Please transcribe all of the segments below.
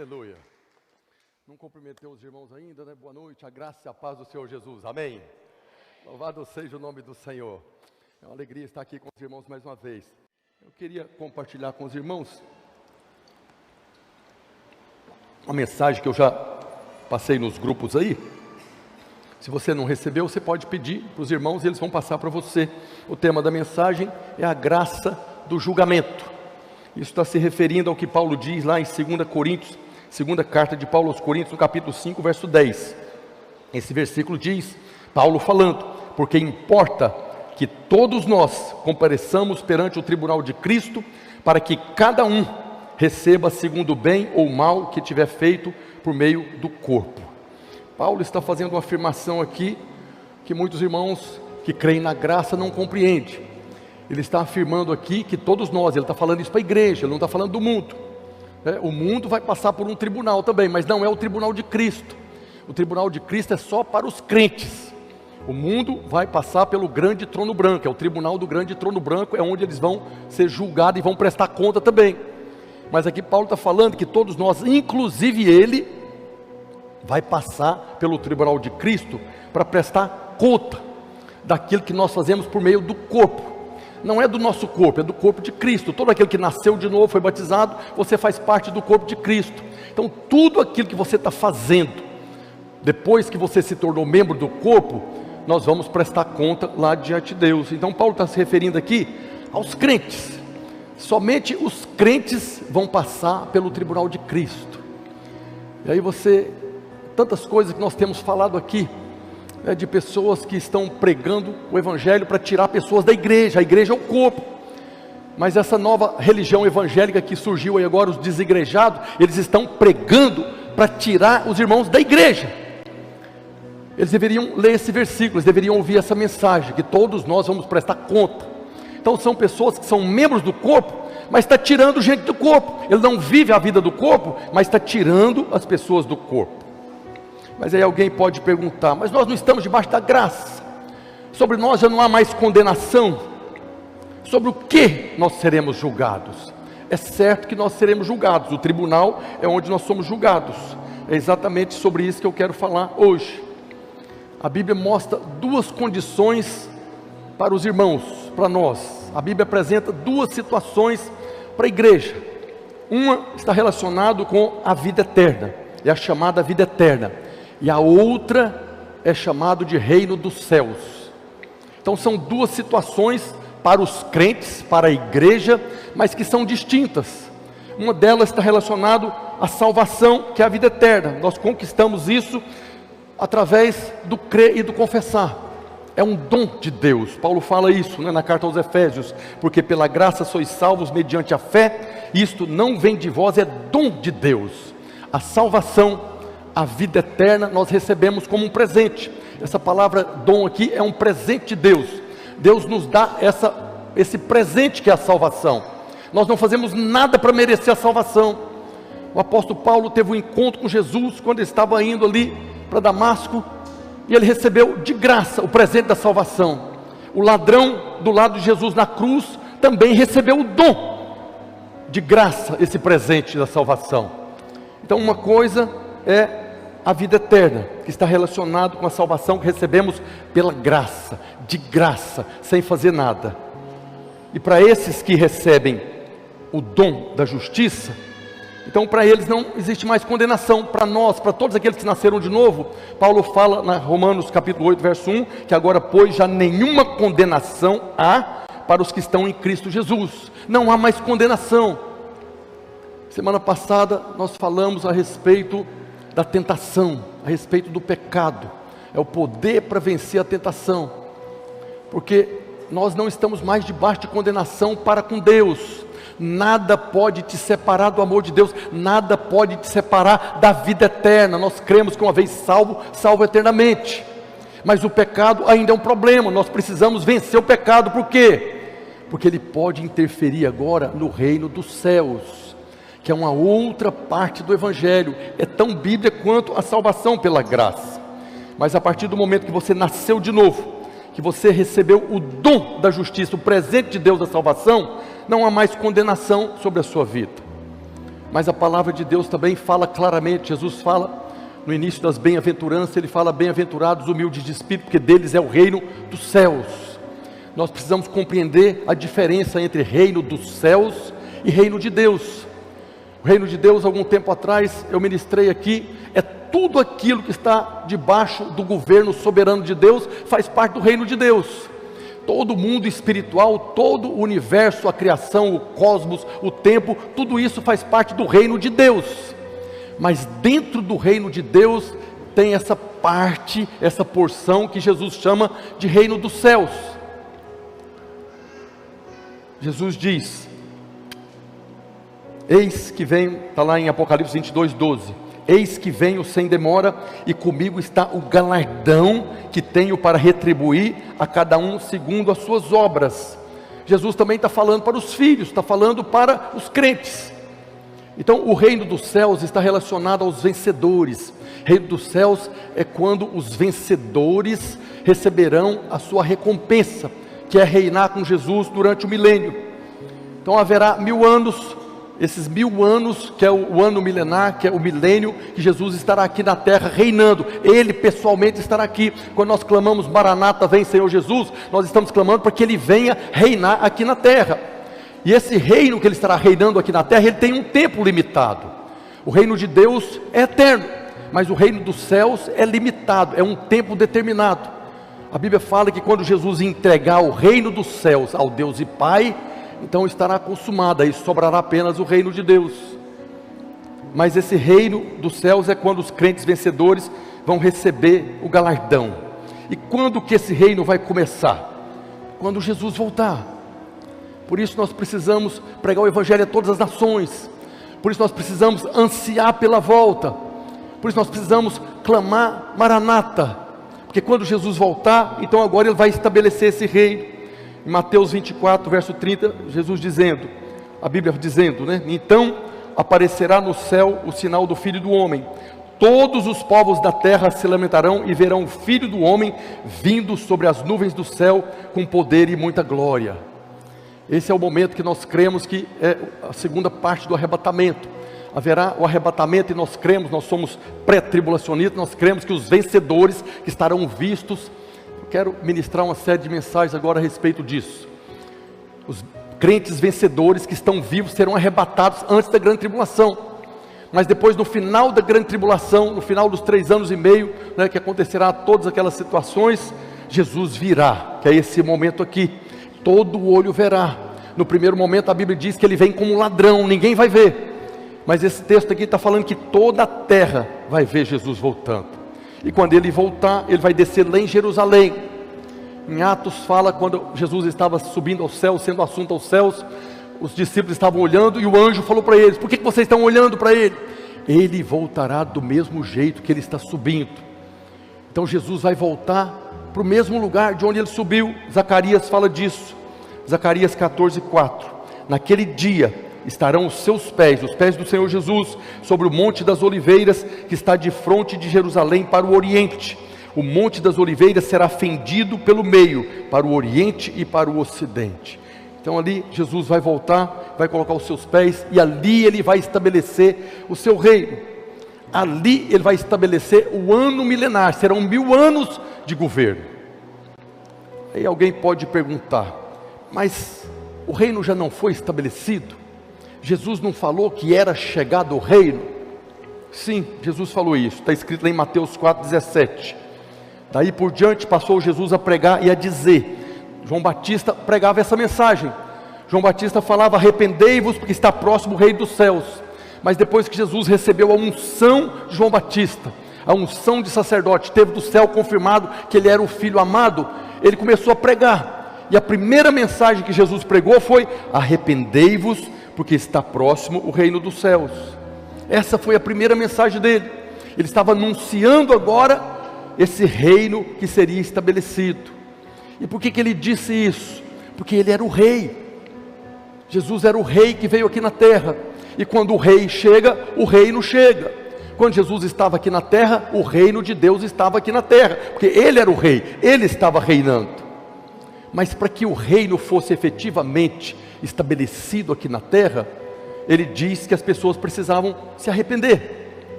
Aleluia. Não cumprimentei os irmãos ainda, né? Boa noite, a graça e a paz do Senhor Jesus. Amém. Louvado seja o nome do Senhor. É uma alegria estar aqui com os irmãos mais uma vez. Eu queria compartilhar com os irmãos uma mensagem que eu já passei nos grupos aí. Se você não recebeu, você pode pedir para os irmãos e eles vão passar para você. O tema da mensagem é a graça do julgamento. Isso está se referindo ao que Paulo diz lá em 2 Coríntios, segunda carta de Paulo aos Coríntios, no capítulo 5, verso 10. Esse versículo diz, Paulo falando, porque importa que todos nós compareçamos perante o tribunal de Cristo, para que cada um receba segundo o bem ou mal que tiver feito por meio do corpo. Paulo está fazendo uma afirmação aqui, que muitos irmãos que creem na graça não compreendem. Ele está afirmando aqui que todos nós, ele está falando isso para a igreja, ele não está falando do mundo. O mundo vai passar por um tribunal também, mas não é o tribunal de Cristo. O tribunal de Cristo é só para os crentes. O mundo vai passar pelo grande trono branco, é o tribunal do grande trono branco, é onde eles vão ser julgados e vão prestar conta também. Mas aqui Paulo está falando que todos nós, inclusive ele, vai passar pelo tribunal de Cristo para prestar conta daquilo que nós fazemos por meio do corpo. Não é do nosso corpo, é do corpo de Cristo. Todo aquele que nasceu de novo, foi batizado, você faz parte do corpo de Cristo. Então tudo aquilo que você está fazendo, depois que você se tornou membro do corpo, nós vamos prestar conta lá diante de Deus. Então Paulo está se referindo aqui aos crentes. Somente os crentes vão passar pelo tribunal de Cristo. E aí tantas coisas que nós temos falado aqui, de pessoas que estão pregando o evangelho para tirar pessoas da igreja. A igreja é o corpo, mas essa nova religião evangélica que surgiu aí agora, os desigrejados, eles estão pregando para tirar os irmãos da igreja. Eles deveriam ler esse versículo, eles deveriam ouvir essa mensagem, que todos nós vamos prestar conta. Então são pessoas que são membros do corpo, mas está tirando gente do corpo. Ele não vive a vida do corpo, mas está tirando as pessoas do corpo. Mas aí alguém pode perguntar, mas nós não estamos debaixo da graça, sobre nós já não há mais condenação, sobre o que nós seremos julgados? É certo que nós seremos julgados, o tribunal é onde nós somos julgados, é exatamente sobre isso que eu quero falar hoje. A Bíblia mostra duas condições para os irmãos, para nós. A Bíblia apresenta duas situações para a igreja. Uma está relacionada com a vida eterna, é a chamada vida eterna. E a outra é chamado de reino dos céus. Então são duas situações para os crentes, para a igreja, mas que são distintas. Uma delas está relacionada à salvação, que é a vida eterna. Nós conquistamos isso através do crer e do confessar. É um dom de Deus. Paulo fala isso, na carta aos Efésios, porque pela graça sois salvos mediante a fé. Isto não vem de vós, é dom de Deus. A salvação, a vida eterna, nós recebemos como um presente. Essa palavra dom aqui é um presente de Deus. Deus nos dá esse presente que é a salvação. Nós não fazemos nada para merecer a salvação. O apóstolo Paulo teve um encontro com Jesus quando ele estava indo ali para Damasco, e ele recebeu de graça o presente da salvação. O ladrão do lado de Jesus na cruz também recebeu o dom de graça, esse presente da salvação. Então uma coisa é a vida eterna, que está relacionado com a salvação que recebemos pela graça, de graça, sem fazer nada. E para esses que recebem o dom da justiça, então para eles não existe mais condenação. Para nós, para todos aqueles que nasceram de novo, Paulo fala na Romanos capítulo 8, verso 1, que agora pois já nenhuma condenação há para os que estão em Cristo Jesus. Não há mais condenação. Semana passada nós falamos a respeito da tentação, a respeito do pecado. É o poder para vencer a tentação, porque nós não estamos mais debaixo de condenação para com Deus. Nada pode te separar do amor de Deus, nada pode te separar da vida eterna. Nós cremos que uma vez salvo, salvo eternamente. Mas o pecado ainda é um problema, nós precisamos vencer o pecado. Por quê? Porque ele pode interferir agora no reino dos céus, que é uma outra parte do evangelho. É tão Bíblia quanto a salvação pela graça. Mas a partir do momento que você nasceu de novo, que você recebeu o dom da justiça, o presente de Deus da salvação, não há mais condenação sobre a sua vida. Mas a palavra de Deus também fala claramente. Jesus fala no início das bem-aventuranças, ele fala: bem-aventurados humildes de espírito, porque deles é o reino dos céus. Nós precisamos compreender a diferença entre reino dos céus e reino de Deus. O reino de Deus, algum tempo atrás, eu ministrei aqui, é tudo aquilo que está debaixo do governo soberano de Deus, faz parte do reino de Deus. Todo o mundo espiritual, todo o universo, a criação, o cosmos, o tempo, tudo isso faz parte do reino de Deus. Mas dentro do reino de Deus tem essa parte, essa porção que Jesus chama de reino dos céus. Jesus diz: eis que venho, está lá em Apocalipse 22, 12: eis que venho sem demora, e comigo está o galardão que tenho para retribuir a cada um segundo as suas obras. Jesus também está falando para os filhos, está falando para os crentes. Então o reino dos céus está relacionado aos vencedores. Reino dos céus é quando os vencedores receberão a sua recompensa, que é reinar com Jesus durante o milênio. Então haverá 1000 anos, esses 1000 anos, que é o ano milenar, que é o milênio, que Jesus estará aqui na terra reinando. Ele pessoalmente estará aqui. Quando nós clamamos: Maranata, vem Senhor Jesus, nós estamos clamando para que Ele venha reinar aqui na terra. E esse reino que Ele estará reinando aqui na terra, ele tem um tempo limitado. O reino de Deus é eterno, mas o reino dos céus é limitado, é um tempo determinado. A Bíblia fala que quando Jesus entregar o reino dos céus ao Deus e Pai, então estará consumado, aí sobrará apenas o reino de Deus. Mas esse reino dos céus é quando os crentes vencedores vão receber o galardão. E quando que esse reino vai começar? Quando Jesus voltar. Por isso nós precisamos pregar o Evangelho a todas as nações. Por isso nós precisamos ansiar pela volta. Por isso nós precisamos clamar: Maranata. Porque quando Jesus voltar, então agora Ele vai estabelecer esse reino. Em Mateus 24, verso 30, Jesus dizendo, a Bíblia dizendo, né? Então aparecerá no céu o sinal do Filho do Homem. Todos os povos da terra se lamentarão e verão o Filho do Homem vindo sobre as nuvens do céu com poder e muita glória. Esse é o momento que nós cremos que é a segunda parte do arrebatamento. Haverá o arrebatamento e nós cremos, nós somos pré-tribulacionistas, nós cremos que os vencedores que estarão vistos. Eu quero ministrar uma série de mensagens agora a respeito disso. Os crentes vencedores que estão vivos serão arrebatados antes da grande tribulação. Mas depois, no final da grande tribulação, no final dos 3 anos e meio, né, que acontecerá todas aquelas situações, Jesus virá, que é esse momento aqui. Todo o olho verá. No primeiro momento a Bíblia diz que Ele vem como um ladrão, ninguém vai ver. Mas esse texto aqui está falando que toda a terra vai ver Jesus voltando. E quando Ele voltar, Ele vai descer lá em Jerusalém. Em Atos fala, quando Jesus estava subindo aos céus, sendo assunto aos céus, os discípulos estavam olhando e o anjo falou para eles: por que vocês estão olhando para Ele? Ele voltará do mesmo jeito que Ele está subindo. Então Jesus vai voltar para o mesmo lugar de onde Ele subiu. Zacarias fala disso. Zacarias 14, 4. Naquele dia estarão os seus pés, os pés do Senhor Jesus, sobre o monte das oliveiras, que está de fronte de Jerusalém para o oriente. O monte das oliveiras será fendido pelo meio, para o oriente e para o ocidente. Então ali Jesus vai voltar, vai colocar os seus pés, e ali Ele vai estabelecer o seu reino. Ali Ele vai estabelecer o ano milenar, serão 1000 anos de governo. Aí alguém pode perguntar: mas o reino já não foi estabelecido? Jesus não falou que era chegado o reino? Sim, Jesus falou isso, está escrito lá em Mateus 4,17. Daí por diante passou Jesus a pregar e a dizer. João Batista pregava essa mensagem. João Batista falava: arrependei-vos, porque está próximo o reino dos céus. Mas depois que Jesus recebeu a unção de João Batista, a unção de sacerdote, teve do céu confirmado que ele era o filho amado, ele começou a pregar. E a primeira mensagem que Jesus pregou foi: arrependei-vos, porque está próximo o reino dos céus. Essa foi a primeira mensagem dele. Ele estava anunciando agora esse reino que seria estabelecido. E por que ele disse isso? Porque ele era o rei. Jesus era o rei que veio aqui na terra. E quando o rei chega, o reino chega. Quando Jesus estava aqui na terra, o reino de Deus estava aqui na terra, porque Ele era o rei, Ele estava reinando. Mas para que o reino fosse efetivamente estabelecido aqui na terra, ele diz que as pessoas precisavam se arrepender.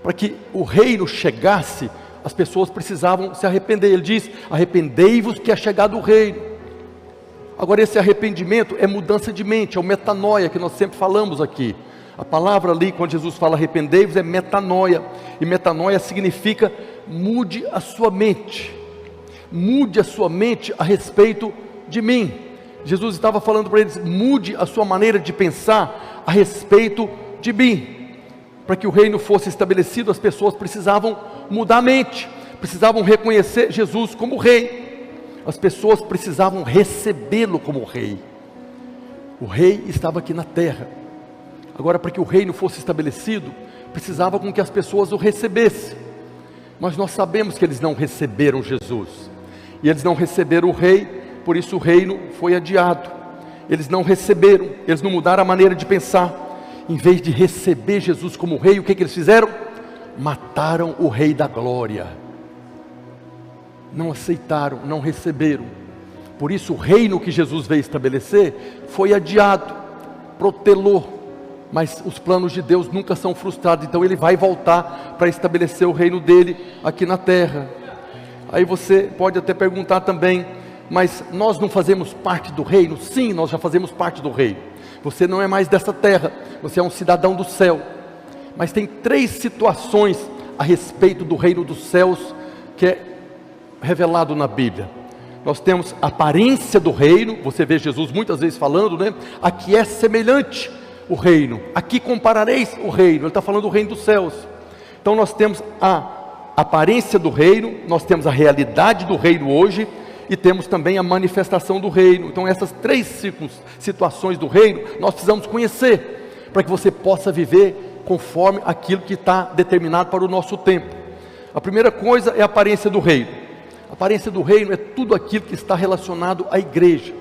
Para que o reino chegasse, as pessoas precisavam se arrepender. Ele diz: arrependei-vos que é chegado o reino. Agora, esse arrependimento é mudança de mente, é o metanoia que nós sempre falamos aqui. A palavra ali, quando Jesus fala arrependei-vos, é metanoia. E metanoia significa mude a sua mente. Mude a sua mente a respeito de mim. Jesus estava falando para eles: mude a sua maneira de pensar a respeito de mim. Para que o reino fosse estabelecido, as pessoas precisavam mudar a mente, precisavam reconhecer Jesus como rei, as pessoas precisavam recebê-lo como rei. O rei estava aqui na terra. Agora, para que o reino fosse estabelecido, precisava com que as pessoas o recebessem. Mas nós sabemos que eles não receberam Jesus, e eles não receberam o rei, por isso o reino foi adiado. Eles não receberam, eles não mudaram a maneira de pensar. Em vez de receber Jesus como rei, o que eles fizeram? Mataram o rei da glória. Não aceitaram, não receberam. Por isso o reino que Jesus veio estabelecer foi adiado, protelou. Mas os planos de Deus nunca são frustrados. Então ele vai voltar para estabelecer o reino dele aqui na terra. Aí você pode até perguntar também: mas nós não fazemos parte do reino? Sim, nós já fazemos parte do reino. Você não é mais dessa terra, você é um cidadão do céu. Mas tem 3 situações a respeito do reino dos céus que é revelado na Bíblia. Nós temos a aparência do reino. Você vê Jesus muitas vezes falando, né? Aqui é semelhante o reino, aqui comparareis o reino. Ele está falando do reino dos céus. Então nós temos a aparência do reino, nós temos a realidade do reino hoje, e temos também a manifestação do reino. Então essas 3 situações do reino, nós precisamos conhecer, para que você possa viver conforme aquilo que está determinado para o nosso tempo. A primeira coisa é a aparência do reino. A aparência do reino é tudo aquilo que está relacionado à igreja.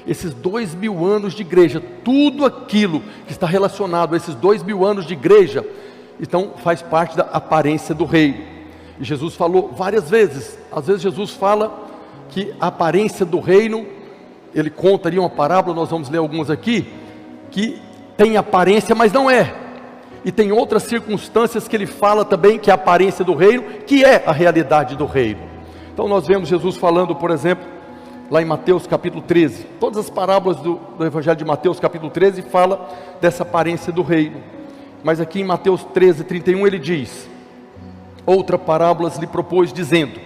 Esses 2000 anos de igreja, tudo aquilo que está relacionado a esses 2000 anos de igreja, então faz parte da aparência do reino. E Jesus falou várias vezes. Às vezes Jesus fala que a aparência do reino, ele conta ali uma parábola, nós vamos ler algumas aqui, que tem aparência, mas não é. E tem outras circunstâncias que ele fala também, que é a aparência do reino, que é a realidade do reino. Então nós vemos Jesus falando, por exemplo, lá em Mateus capítulo 13, todas as parábolas do Evangelho de Mateus capítulo 13 fala dessa aparência do reino. Mas aqui em Mateus 13, 31 ele diz: outra parábola lhe propôs dizendo: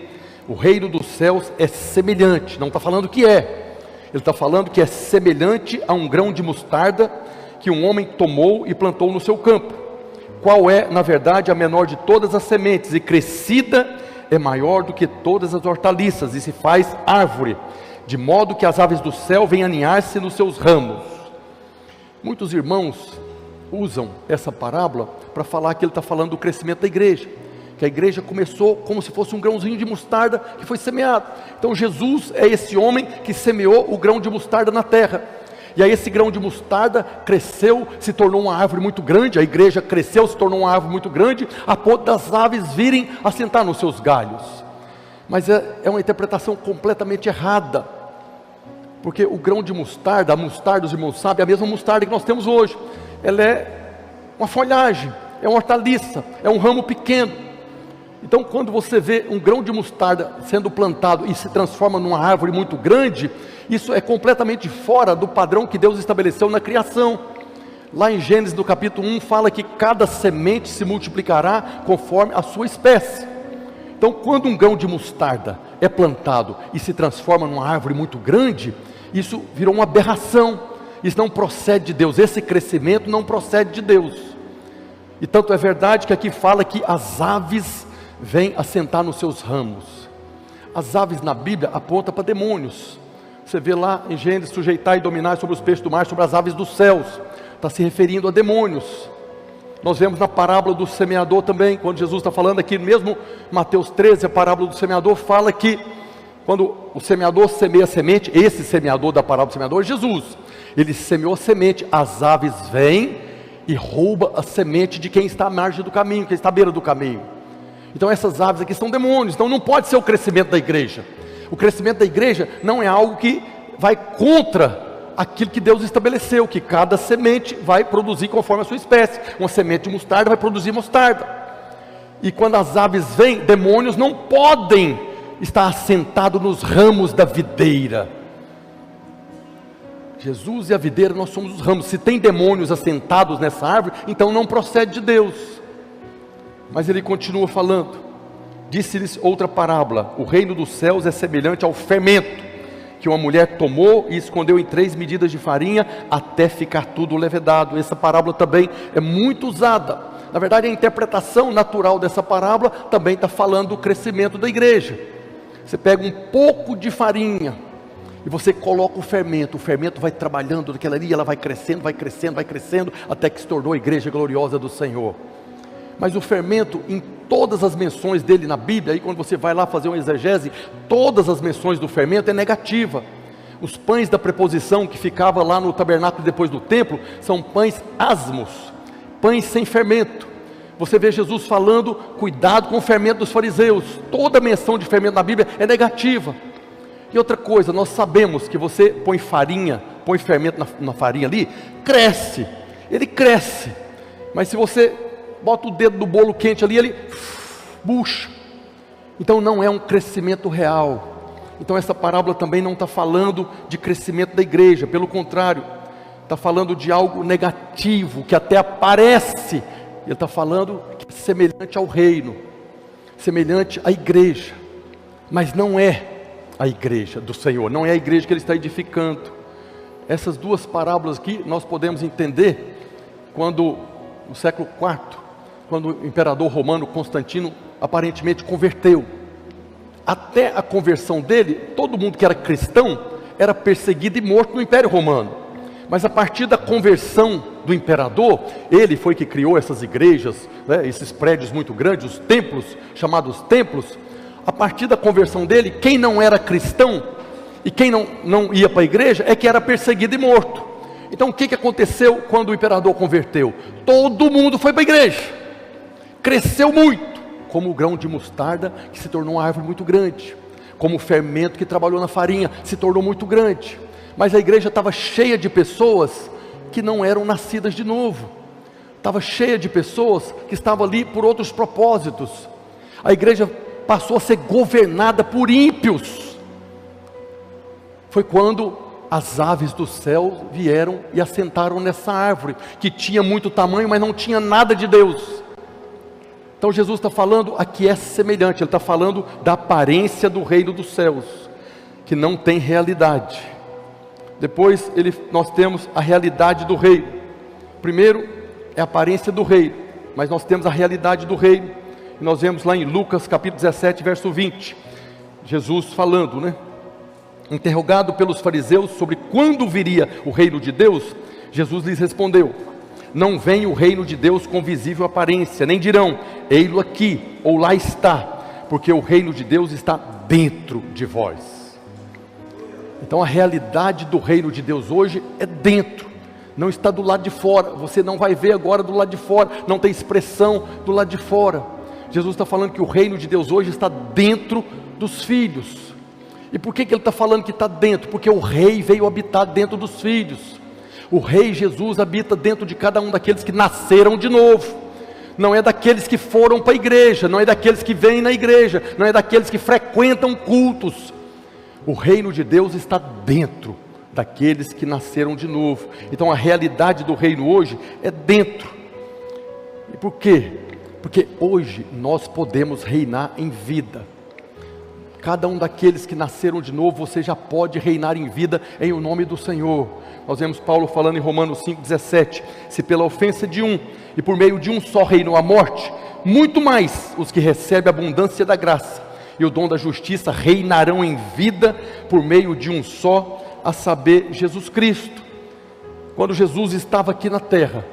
o reino dos céus é semelhante, não está falando que é, ele está falando que é semelhante a um grão de mostarda que um homem tomou e plantou no seu campo, qual é na verdade a menor de todas as sementes, e crescida é maior do que todas as hortaliças, e se faz árvore, de modo que as aves do céu vêm aninhar-se nos seus ramos. Muitos irmãos usam essa parábola para falar que ele está falando do crescimento da igreja, que a igreja começou como se fosse um grãozinho de mostarda que foi semeado. Então Jesus é esse homem que semeou o grão de mostarda na terra, e aí esse grão de mostarda cresceu, se tornou uma árvore muito grande. A igreja cresceu, se tornou uma árvore muito grande, a ponto das aves virem assentar nos seus galhos. Mas é uma interpretação completamente errada, porque o grão de mostarda, a mostarda, os irmãos sabem, é a mesma mostarda que nós temos hoje. Ela é uma folhagem, é uma hortaliça, é um ramo pequeno. Então quando você vê um grão de mostarda sendo plantado e se transforma numa árvore muito grande, isso é completamente fora do padrão que Deus estabeleceu na criação. Lá em Gênesis no capítulo 1 fala que cada semente se multiplicará conforme a sua espécie. Então quando um grão de mostarda é plantado e se transforma numa árvore muito grande, isso virou uma aberração, isso não procede de Deus, esse crescimento não procede de Deus. E tanto é verdade que aqui fala que as aves vêm assentar nos seus ramos. As aves na Bíblia apontam para demônios. Você vê lá em Gênesis: sujeitar e dominar sobre os peixes do mar, sobre as aves dos céus. Está se referindo a demônios. Nós vemos na parábola do semeador também, quando Jesus está falando aqui, mesmo Mateus 13, a parábola do semeador fala que quando o semeador semeia a semente, esse semeador da parábola do semeador é Jesus. Ele semeou a semente, as aves vêm e roubam a semente de quem está à margem do caminho, quem está à beira do caminho. Então essas aves aqui são demônios. Então não pode ser o crescimento da igreja. O crescimento da igreja não é algo que vai contra aquilo que Deus estabeleceu, que cada semente vai produzir conforme a sua espécie. Uma semente de mostarda vai produzir mostarda. E quando as aves vêm, demônios não podem estar assentados nos ramos da videira. Jesus e a videira, nós somos os ramos. Se tem demônios assentados nessa árvore, então não procede de Deus. Mas ele continua falando. Disse-lhes outra parábola: o reino dos céus é semelhante ao fermento que uma mulher tomou e escondeu em 3 medidas de farinha, até ficar tudo levedado. Essa parábola também é muito usada. Na verdade, a interpretação natural dessa parábola também está falando do crescimento da igreja. Você pega um pouco de farinha e você coloca o fermento vai trabalhando naquela ali, ela vai crescendo, até que se tornou a igreja gloriosa do Senhor. Mas o fermento, em todas as menções dele na Bíblia, aí quando você vai lá fazer uma exegese, todas as menções do fermento é negativa. Os pães da preposição que ficava lá no tabernáculo depois do templo, são pães asmos, pães sem fermento. Você vê Jesus falando, cuidado com o fermento dos fariseus. Toda menção de fermento na Bíblia é negativa. E outra coisa, nós sabemos que você põe fermento na farinha ali, cresce, ele cresce. Mas se você bota o dedo no bolo quente ali, ele murcha. Então não é um crescimento real. Então essa parábola também não está falando de crescimento da igreja, pelo contrário, está falando de algo negativo, que até aparece. Ele está falando que é semelhante ao reino, semelhante à igreja, mas não é a igreja do Senhor, não é a igreja que ele está edificando. Essas duas parábolas aqui nós podemos entender quando no século IV, quando o imperador romano Constantino aparentemente converteu. Até a conversão dele, todo mundo que era cristão era perseguido e morto no Império Romano. Mas a partir da conversão do imperador, ele foi que criou essas igrejas, né, esses prédios muito grandes, os templos, chamados templos. A partir da conversão dele, quem não era cristão e quem não ia para a igreja é que era perseguido e morto. Então o que aconteceu quando o imperador converteu? Todo mundo foi para a igreja, cresceu muito, como o grão de mostarda que se tornou uma árvore muito grande, como o fermento que trabalhou na farinha se tornou muito grande. Mas a igreja estava cheia de pessoas que não eram nascidas de novo, estava cheia de pessoas que estavam ali por outros propósitos. A igreja passou a ser governada por ímpios. Foi quando as aves do céu vieram e assentaram nessa árvore, que tinha muito tamanho, mas não tinha nada de Deus. Então Jesus está falando, aqui é semelhante, ele está falando da aparência do reino dos céus, que não tem realidade. Depois nós temos a realidade do reino. Primeiro é a aparência do reino, mas nós temos a realidade do reino. E nós vemos lá em Lucas capítulo 17, verso 20, Jesus falando, né? Interrogado pelos fariseus sobre quando viria o reino de Deus, Jesus lhes respondeu: não vem o reino de Deus com visível aparência, nem dirão, ei-lo aqui, ou lá está, porque o reino de Deus está dentro de vós. Então a realidade do reino de Deus hoje é dentro, não está do lado de fora. Você não vai ver agora do lado de fora, não tem expressão do lado de fora. Jesus está falando que o reino de Deus hoje está dentro dos filhos. E por que ele está falando que está dentro? Porque o rei veio habitar dentro dos filhos. O rei Jesus habita dentro de cada um daqueles que nasceram de novo. Não é daqueles que foram para a igreja, não é daqueles que vêm na igreja, não é daqueles que frequentam cultos. O reino de Deus está dentro daqueles que nasceram de novo. Então a realidade do reino hoje é dentro. E por quê? Porque hoje nós podemos reinar em vida. Cada um daqueles que nasceram de novo, você já pode reinar em vida em o nome do Senhor. Nós vemos Paulo falando em Romanos 5,17, se pela ofensa de um, e por meio de um só reinou a morte, muito mais os que recebem a abundância da graça e o dom da justiça reinarão em vida por meio de um só, a saber, Jesus Cristo. Quando Jesus estava aqui na terra,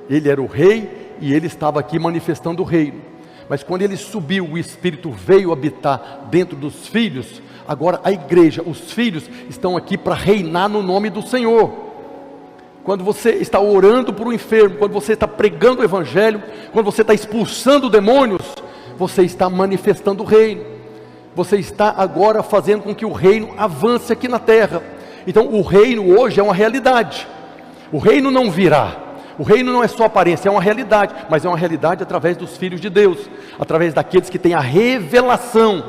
ele era o rei e ele estava aqui manifestando o reino. Mas quando ele subiu, o Espírito veio habitar dentro dos filhos. Agora a igreja, os filhos estão aqui para reinar no nome do Senhor. Quando você está orando por um enfermo, quando você está pregando o evangelho, quando você está expulsando demônios, você está manifestando o reino. Você está agora fazendo com que o reino avance aqui na terra. Então o reino hoje é uma realidade. O reino não virá. O reino não é só aparência, é uma realidade, mas é uma realidade através dos filhos de Deus, através daqueles que têm a revelação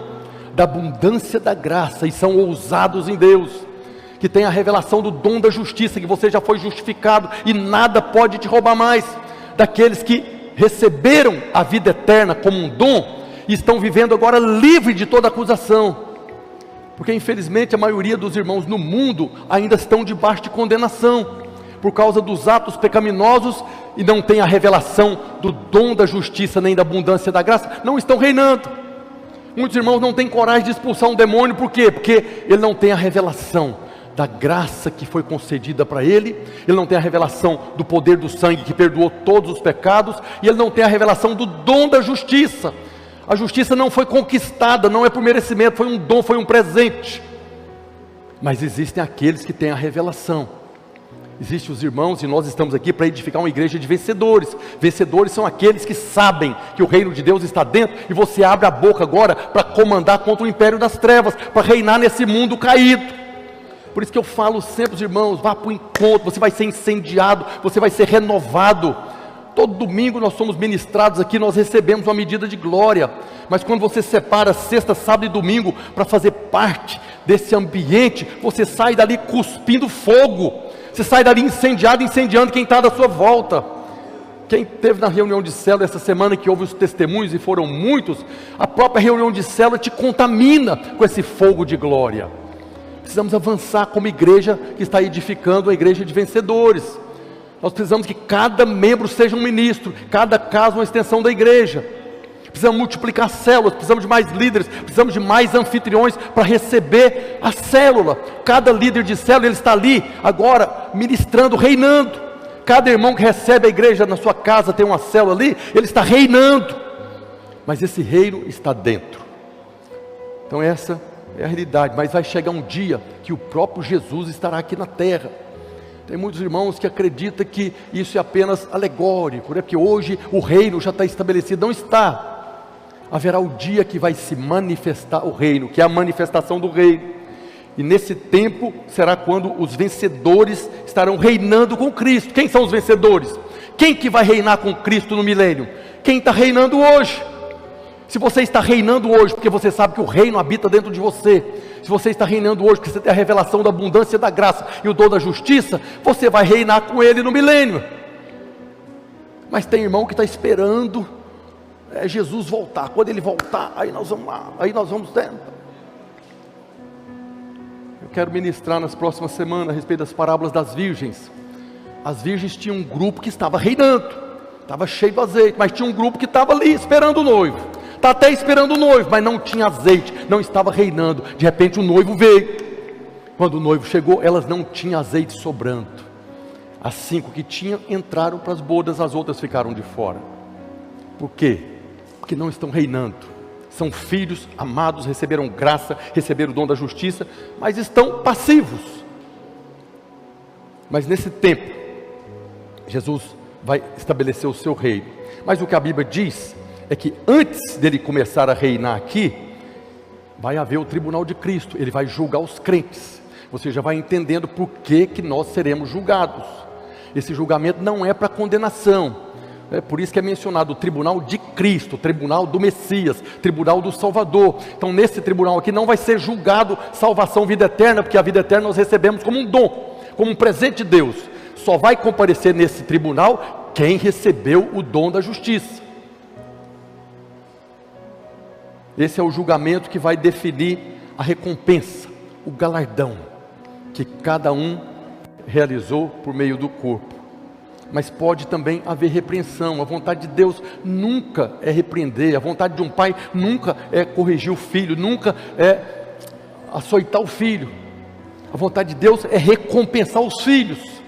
da abundância da graça e são ousados em Deus, que têm a revelação do dom da justiça, que você já foi justificado e nada pode te roubar mais, daqueles que receberam a vida eterna como um dom e estão vivendo agora livre de toda acusação, porque infelizmente a maioria dos irmãos no mundo ainda estão debaixo de condenação, por causa dos atos pecaminosos, e não tem a revelação do dom da justiça, nem da abundância da graça, não estão reinando. Muitos irmãos não têm coragem de expulsar um demônio, por quê? Porque ele não tem a revelação da graça que foi concedida para ele não tem a revelação do poder do sangue que perdoou todos os pecados, e ele não tem a revelação do dom da justiça. A justiça não foi conquistada, não é por merecimento, foi um dom, foi um presente. Mas existem aqueles que têm a revelação. Existem os irmãos, e nós estamos aqui para edificar uma igreja de vencedores. Vencedores são aqueles que sabem que o reino de Deus está dentro, e você abre a boca agora para comandar contra o império das trevas, para reinar nesse mundo caído. Por isso que eu falo sempre aos irmãos, vá para o encontro, você vai ser incendiado, você vai ser renovado. Todo domingo nós somos ministrados aqui, nós recebemos uma medida de glória, mas quando você separa sexta, sábado e domingo para fazer parte desse ambiente, você sai dali cuspindo fogo, você sai dali incendiado, incendiando quem está da sua volta. Quem esteve na reunião de célula essa semana, que houve os testemunhos, e foram muitos, a própria reunião de célula te contamina com esse fogo de glória. Precisamos avançar como igreja que está edificando a igreja de vencedores. Nós precisamos que cada membro seja um ministro, cada casa uma extensão da igreja. Precisamos multiplicar células, precisamos de mais líderes, precisamos de mais anfitriões para receber a célula. Cada líder de célula, ele está ali agora ministrando, reinando. Cada irmão que recebe a igreja na sua casa, tem uma célula ali, ele está reinando. Mas esse reino está dentro. Então essa é a realidade, mas vai chegar um dia que o próprio Jesus estará aqui na terra. Tem muitos irmãos que acreditam que isso é apenas alegórico, né? Porque hoje o reino já está estabelecido. Não está. Haverá o dia que vai se manifestar o reino, que é a manifestação do reino, e nesse tempo será quando os vencedores estarão reinando com Cristo. Quem são os vencedores? Quem que vai reinar com Cristo no milênio? Quem está reinando hoje. Se você está reinando hoje, porque você sabe que o reino habita dentro de você, se você está reinando hoje, porque você tem a revelação da abundância da graça e o dom da justiça, você vai reinar com ele no milênio. Mas tem irmão que está esperando Jesus voltar. Quando ele voltar, aí nós vamos lá, aí nós vamos dentro. Eu quero ministrar nas próximas semanas a respeito das parábolas das virgens. As virgens tinham um grupo que estava reinando, estava cheio do azeite, mas tinha um grupo que estava ali esperando o noivo. Está até esperando o noivo, mas não tinha azeite, não estava reinando. De repente o noivo veio. Quando o noivo chegou, elas não tinham azeite sobrando. As 5 que tinham entraram para as bodas, as outras ficaram de fora. Por quê? Porque não estão reinando. São filhos amados, receberam graça, receberam o dom da justiça, mas estão passivos. Mas nesse tempo, Jesus vai estabelecer o seu reino. Mas o que a Bíblia diz é que antes dele começar a reinar aqui, vai haver o tribunal de Cristo. Ele vai julgar os crentes. Você já vai entendendo por que nós seremos julgados. Esse julgamento não é para condenação. É por isso que é mencionado o tribunal de Cristo, o tribunal do Messias, tribunal do Salvador. Então nesse tribunal aqui não vai ser julgado salvação, vida eterna, porque a vida eterna nós recebemos como um dom, como um presente de Deus. Só vai comparecer nesse tribunal quem recebeu o dom da justiça. Esse é o julgamento que vai definir a recompensa, o galardão que cada um realizou por meio do corpo. Mas pode também haver repreensão. A vontade de Deus nunca é repreender, a vontade de um pai nunca é corrigir o filho, nunca é açoitar o filho. A vontade de Deus é recompensar os filhos.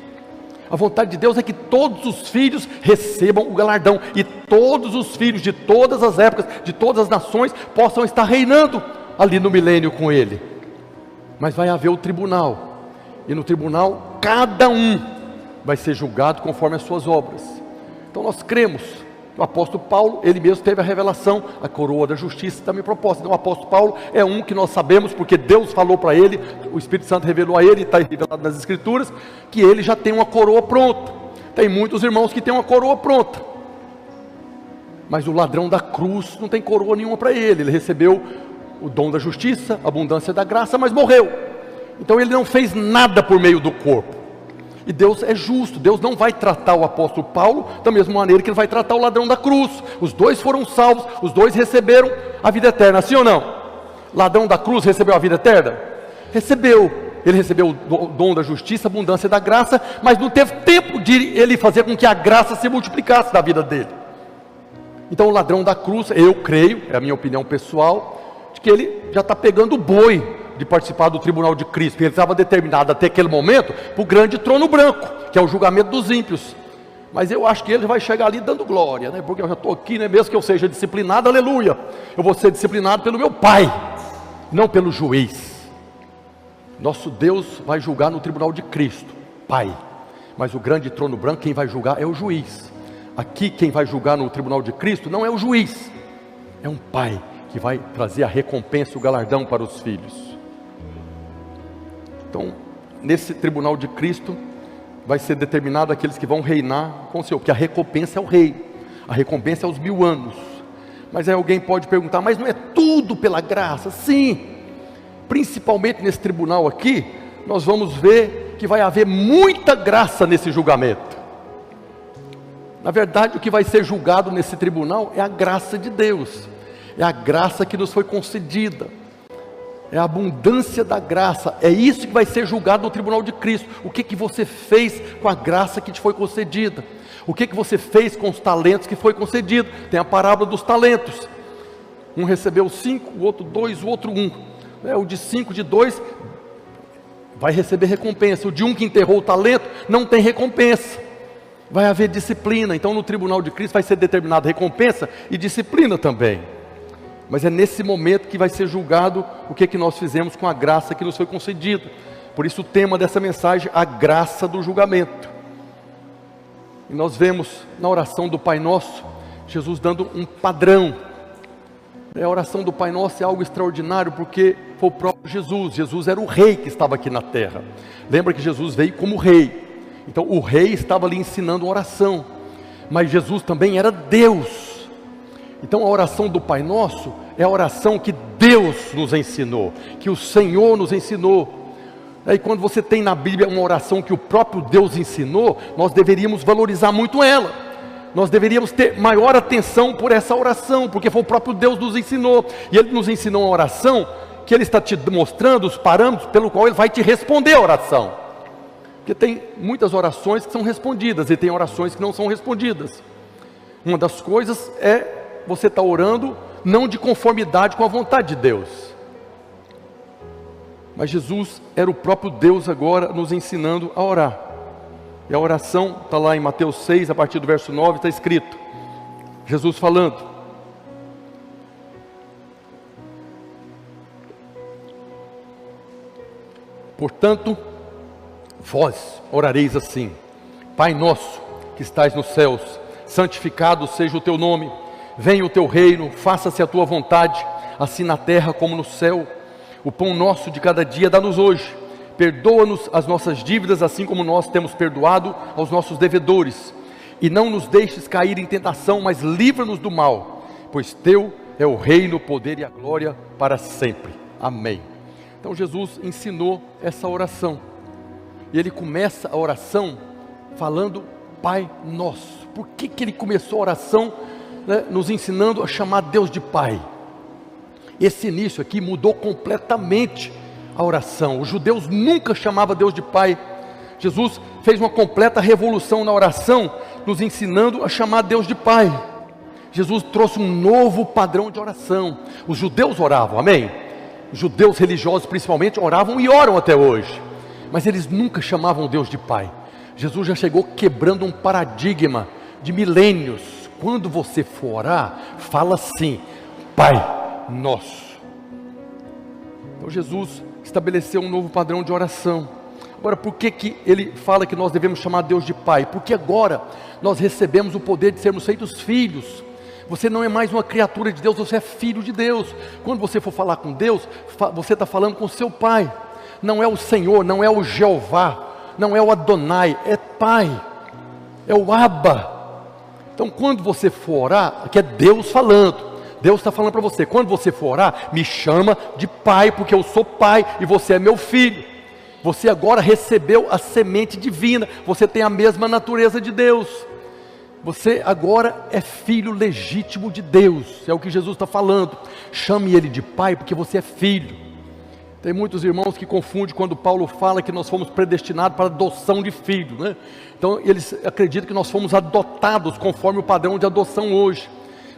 A vontade de Deus é que todos os filhos recebam o galardão, e todos os filhos de todas as épocas, de todas as nações, possam estar reinando ali no milênio com ele. Mas vai haver o tribunal, e no tribunal cada um vai ser julgado conforme as suas obras. Então nós cremos O apóstolo Paulo, ele mesmo teve a revelação, a coroa da justiça está me proposta. Então o apóstolo Paulo é um que nós sabemos, porque Deus falou para ele, o Espírito Santo revelou a ele, está revelado nas Escrituras, que ele já tem uma coroa pronta. Tem muitos irmãos que têm uma coroa pronta, mas o ladrão da cruz não tem coroa nenhuma para ele. Ele recebeu o dom da justiça, a abundância da graça, mas morreu. Então ele não fez nada por meio do corpo. E Deus é justo, Deus não vai tratar o apóstolo Paulo da mesma maneira que ele vai tratar o ladrão da cruz. Os dois foram salvos, os dois receberam a vida eterna, sim ou não? Ladrão da cruz recebeu a vida eterna? Recebeu. Ele recebeu o dom da justiça, a abundância da graça, mas não teve tempo de ele fazer com que a graça se multiplicasse na vida dele. Então o ladrão da cruz, eu creio, é a minha opinião pessoal, de que ele já está pegando o boi de participar do tribunal de Cristo. Ele estava determinado até aquele momento para o grande trono branco, que é o julgamento dos ímpios. Mas eu acho que ele vai chegar ali dando glória, né? Porque eu já estou aqui, né? Mesmo que eu seja disciplinado, aleluia, eu vou ser disciplinado pelo meu Pai, não pelo juiz. Nosso Deus vai julgar no tribunal de Cristo, Pai. Mas o grande trono branco, quem vai julgar é o juiz. Aqui quem vai julgar no tribunal de Cristo não é o juiz, é um Pai que vai trazer a recompensa, o galardão para os filhos. Então, nesse tribunal de Cristo, vai ser determinado aqueles que vão reinar com o Senhor, porque a recompensa é o rei, a recompensa é os 1000 anos. Mas aí alguém pode perguntar, mas não é tudo pela graça? Sim, principalmente nesse tribunal aqui, nós vamos ver que vai haver muita graça nesse julgamento. Na verdade, o que vai ser julgado nesse tribunal é a graça de Deus, é a graça que nos foi concedida, é a abundância da graça. É isso que vai ser julgado no tribunal de Cristo. O que você fez com a graça que te foi concedida? O que você fez com os talentos que foi concedido? Tem a parábola dos talentos. Um recebeu 5, o outro 2, o outro 1. O de 5, de 2 vai receber recompensa. O de 1 que enterrou o talento não tem recompensa. Vai haver disciplina. Então no tribunal de Cristo vai ser determinada recompensa e disciplina também. Mas é nesse momento que vai ser julgado o que nós fizemos com a graça que nos foi concedida. Por isso o tema dessa mensagem, a graça do julgamento. E nós vemos na oração do Pai Nosso, Jesus dando um padrão. A oração do Pai Nosso é algo extraordinário, porque foi o próprio Jesus. Jesus era o rei que estava aqui na terra. Lembra que Jesus veio como rei. Então o rei estava ali ensinando uma oração. Mas Jesus também era Deus. Então a oração do Pai Nosso é a oração que Deus nos ensinou, que o Senhor nos ensinou. E quando você tem na Bíblia uma oração que o próprio Deus ensinou, nós deveríamos valorizar muito ela. Nós deveríamos ter maior atenção por essa oração, porque foi o próprio Deus que nos ensinou. E Ele nos ensinou uma oração que Ele está te mostrando os parâmetros pelo qual Ele vai te responder a oração. Porque tem muitas orações que são respondidas e tem orações que não são respondidas. Uma das coisas é você está orando não de conformidade com a vontade de Deus. Mas Jesus era o próprio Deus agora nos ensinando a orar. E a oração está lá em Mateus 6, a partir do verso 9, está escrito, Jesus falando: portanto, vós orareis assim: Pai nosso que estais nos céus, santificado seja o teu nome. Venha o teu reino, faça-se a tua vontade, assim na terra como no céu. O pão nosso de cada dia dá-nos hoje. Perdoa-nos as nossas dívidas, assim como nós temos perdoado aos nossos devedores. E não nos deixes cair em tentação, mas livra-nos do mal. Pois teu é o reino, o poder e a glória para sempre. Amém. Então Jesus ensinou essa oração. E Ele começa a oração falando Pai Nosso. Por que Ele começou a oração nos ensinando a chamar Deus de Pai? Esse início aqui mudou completamente a oração. Os judeus nunca chamavam Deus de Pai. Jesus fez uma completa revolução na oração, nos ensinando a chamar Deus de Pai. Jesus trouxe um novo padrão de oração. Os judeus oravam, amém? Os judeus religiosos principalmente oravam e oram até hoje, mas eles nunca chamavam Deus de Pai. Jesus já chegou quebrando um paradigma de milênios. Quando você for orar, fala assim: Pai Nosso. Então Jesus estabeleceu um novo padrão de oração. Agora, por que ele fala que nós devemos chamar Deus de Pai? Porque agora nós recebemos o poder de sermos feitos filhos. Você não é mais uma criatura de Deus, você é filho de Deus. Quando você for falar com Deus, você está falando com seu Pai. Não é o Senhor, não é o Jeová, não é o Adonai, é Pai, é o Abba. Então quando você for orar, que é Deus falando, Deus está falando para você, quando você for orar, me chama de Pai, porque eu sou Pai e você é meu filho. Você agora recebeu a semente divina, você tem a mesma natureza de Deus. Você agora é filho legítimo de Deus, é o que Jesus está falando. Chame Ele de Pai, porque você é filho. Tem muitos irmãos que confundem quando Paulo fala que nós fomos predestinados para adoção de filho, né? Então eles acreditam que nós fomos adotados conforme o padrão de adoção hoje.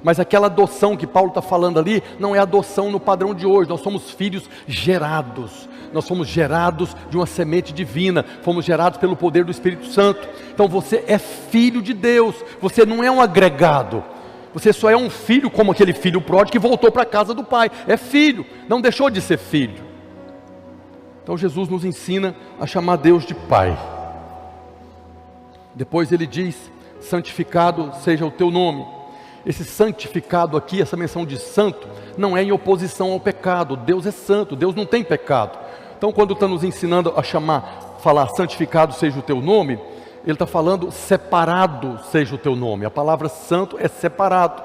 Mas aquela adoção que Paulo está falando ali, não é adoção no padrão de hoje. Nós somos filhos gerados. Nós fomos gerados de uma semente divina, fomos gerados pelo poder do Espírito Santo. Então você é filho de Deus, você não é um agregado, você só é um filho como aquele filho pródigo que voltou para a casa do pai, é filho, não deixou de ser filho. Então Jesus nos ensina a chamar Deus de Pai. Depois ele diz, santificado seja o teu nome. Esse santificado aqui, essa menção de santo, não é em oposição ao pecado. Deus é santo, Deus não tem pecado. Então quando está nos ensinando a falar santificado seja o teu nome, ele está falando separado seja o teu nome. A palavra santo é separado.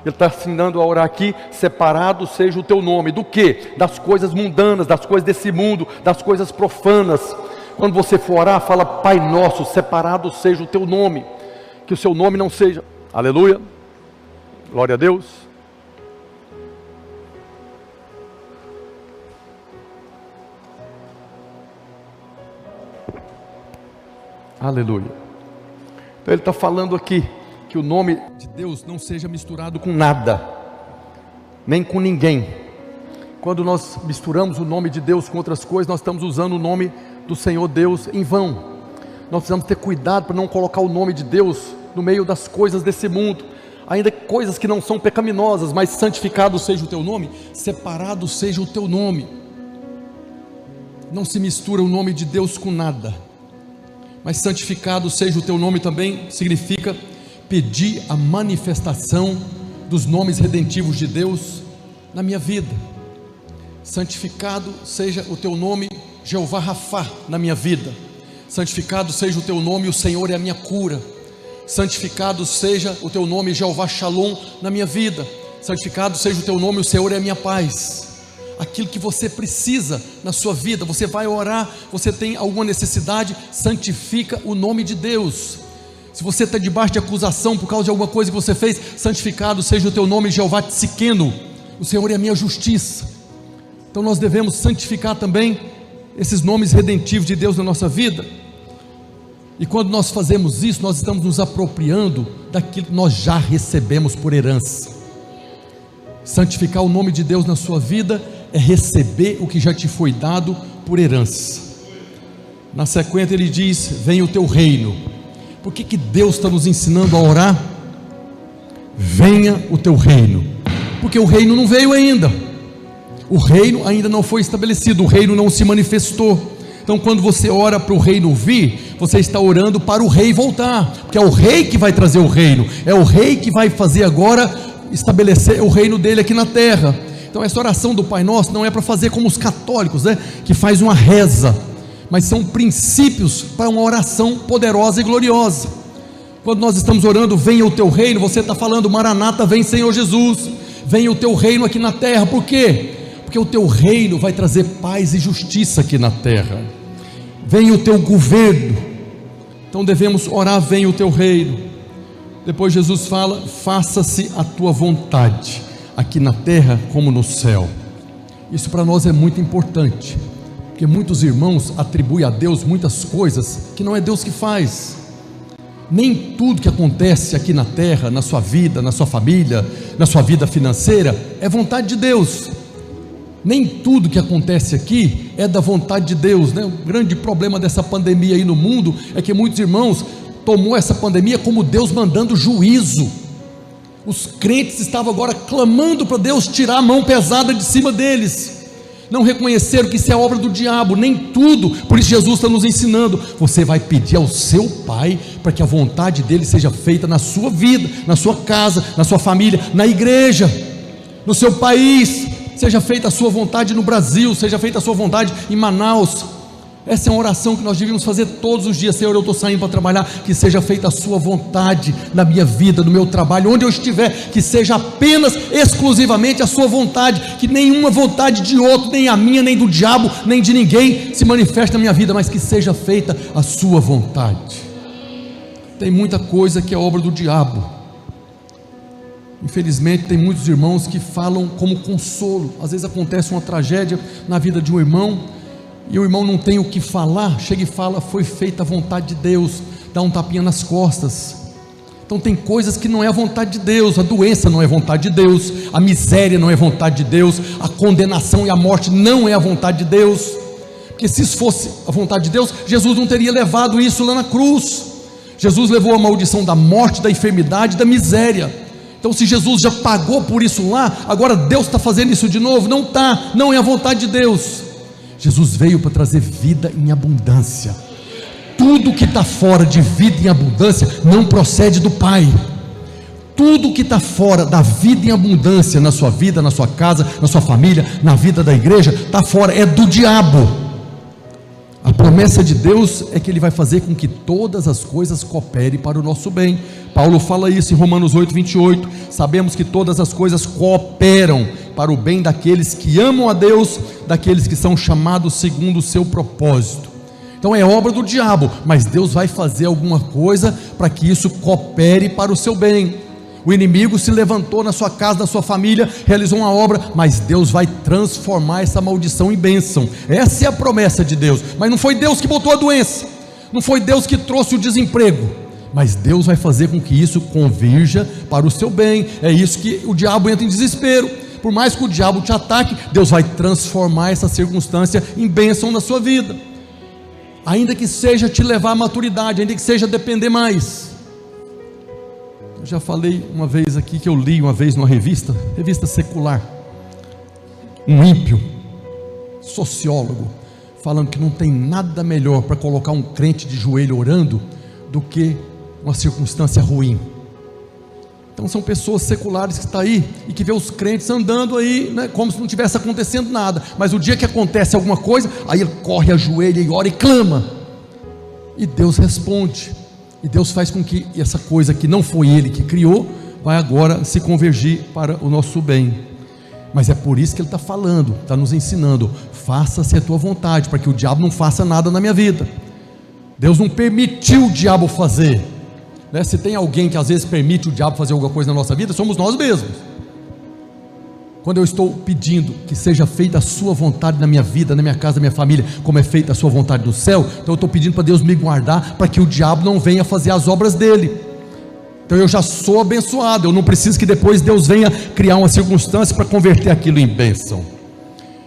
Ele está ensinando a orar aqui, separado seja o teu nome. Do que? Das coisas mundanas, das coisas desse mundo, das coisas profanas. Quando você for orar, fala Pai nosso, separado seja o teu nome. Que o seu nome não seja, aleluia, glória a Deus. Aleluia. Então ele está falando aqui que o nome de Deus não seja misturado com nada, nem com ninguém. Quando nós misturamos o nome de Deus com outras coisas, nós estamos usando o nome do Senhor Deus em vão. Nós precisamos ter cuidado para não colocar o nome de Deus no meio das coisas desse mundo, ainda coisas que não são pecaminosas, mas santificado seja o teu nome, separado seja o teu nome. Não se mistura o nome de Deus com nada. Mas santificado seja o teu nome também significa pedir a manifestação dos nomes redentivos de Deus na minha vida. Santificado seja o teu nome, Jeová Rafá, na minha vida. Santificado seja o teu nome, o Senhor é a minha cura. Santificado seja o teu nome, Jeová Shalom, na minha vida. Santificado seja o teu nome, o Senhor é a minha paz. Aquilo que você precisa na sua vida, você vai orar, você tem alguma necessidade, santifica o nome de Deus. Se você está debaixo de acusação por causa de alguma coisa que você fez, santificado seja o teu nome, Jeová Tsiqueno, o Senhor é a minha justiça. Então nós devemos santificar também esses nomes redentivos de Deus na nossa vida. E quando nós fazemos isso, nós estamos nos apropriando daquilo que nós já recebemos por herança. Santificar o nome de Deus na sua vida é receber o que já te foi dado por herança. Na sequência ele diz, venha o teu reino. Por que Deus está nos ensinando a orar? Venha o teu reino, porque o reino não veio ainda, o reino ainda não foi estabelecido, o reino não se manifestou. Então quando você ora para o reino vir, você está orando para o rei voltar, porque é o rei que vai trazer o reino, é o rei que vai fazer agora, estabelecer o reino dele aqui na terra. Então essa oração do Pai Nosso não é para fazer como os católicos, né, que faz uma reza, mas são princípios para uma oração poderosa e gloriosa. Quando nós estamos orando, venha o teu reino, você está falando, Maranata, vem Senhor Jesus, venha o teu reino aqui na terra. Por quê? Porque o teu reino vai trazer paz e justiça aqui na terra. Venha o teu governo. Então devemos orar, venha o teu reino. Depois Jesus fala, faça-se a tua vontade, aqui na terra como no céu. Isso para nós é muito importante, porque muitos irmãos atribuem a Deus muitas coisas que não é Deus que faz. Nem tudo que acontece aqui na terra, na sua vida, na sua família, na sua vida financeira, é vontade de Deus. Nem tudo que acontece aqui é da vontade de Deus, né? O grande problema dessa pandemia aí no mundo é que muitos irmãos tomou essa pandemia como Deus mandando juízo. Os crentes estavam agora clamando para Deus tirar a mão pesada de cima deles. não reconheceram que isso é obra do diabo, nem tudo. Por isso Jesus está nos ensinando: você vai pedir ao seu Pai para que a vontade dele seja feita na sua vida, na sua casa, na sua família, na igreja, no seu país. Seja feita a sua vontade no Brasil, seja feita a sua vontade em Manaus. Essa é uma oração que nós devíamos fazer todos os dias. Senhor, eu estou saindo para trabalhar, que seja feita a sua vontade na minha vida, no meu trabalho, onde eu estiver, que seja apenas, exclusivamente a sua vontade, que nenhuma vontade de outro, nem a minha, nem do diabo, nem de ninguém se manifeste na minha vida, mas que seja feita a sua vontade. Tem muita coisa que é obra do diabo. Infelizmente tem muitos irmãos que falam como consolo. Às vezes acontece uma tragédia na vida de um irmão, e o irmão não tem o que falar, chega e fala: foi feita a vontade de Deus, dá um tapinha nas costas. Então tem coisas que não é a vontade de Deus. A doença não é vontade de Deus, a miséria não é vontade de Deus, a condenação e a morte não é a vontade de Deus, porque se isso fosse a vontade de Deus, Jesus não teria levado isso lá na cruz. Jesus levou a maldição da morte, da enfermidade, da miséria. Então se Jesus já pagou por isso lá, agora Deus está fazendo isso de novo? Não está, não é a vontade de Deus. Jesus veio para trazer vida em abundância. Tudo que está fora de vida em abundância não procede do Pai. Tudo que está fora da vida em abundância na sua vida, na sua casa, na sua família, na vida da igreja, está fora, é do diabo. A promessa de Deus é que Ele vai fazer com que todas as coisas cooperem para o nosso bem. Paulo fala isso em Romanos 8:28. Sabemos que todas as coisas cooperam para o bem daqueles que amam a Deus, daqueles que são chamados segundo o seu propósito. Então é obra do diabo, mas Deus vai fazer alguma coisa para que isso coopere para o seu bem. O inimigo se levantou na sua casa, na sua família, realizou uma obra, mas Deus vai transformar essa maldição em bênção. Essa é a promessa de Deus. Mas não foi Deus que botou a doença, não foi Deus que trouxe o desemprego, mas Deus vai fazer com que isso convirja para o seu bem. É isso que o diabo entra em desespero. Por mais que o diabo te ataque, Deus vai transformar essa circunstância em bênção na sua vida, ainda que seja te levar à maturidade, ainda que seja depender mais. Eu já falei uma vez aqui que eu li uma vez numa revista secular, um ímpio sociólogo falando que não tem nada melhor para colocar um crente de joelho orando do que uma circunstância ruim. Então são pessoas seculares que estão aí e que vê os crentes andando aí, né, como se não tivesse acontecendo nada, mas o dia que acontece alguma coisa, aí ele corre, ajoelha e ora e clama, e Deus responde. E Deus faz com que essa coisa que não foi Ele que criou, vai agora se convergir para o nosso bem. Mas é por isso que Ele está falando, está nos ensinando: faça-se a tua vontade, para que o diabo não faça nada na minha vida. Deus não permitiu o diabo fazer, né? Se tem alguém que às vezes permite o diabo fazer alguma coisa na nossa vida, somos nós mesmos. Quando eu estou pedindo que seja feita a sua vontade na minha vida, na minha casa, na minha família, como é feita a sua vontade no céu, então eu estou pedindo para Deus me guardar, para que o diabo não venha fazer as obras dele. Então eu já sou abençoado, eu não preciso que depois Deus venha criar uma circunstância para converter aquilo em bênção.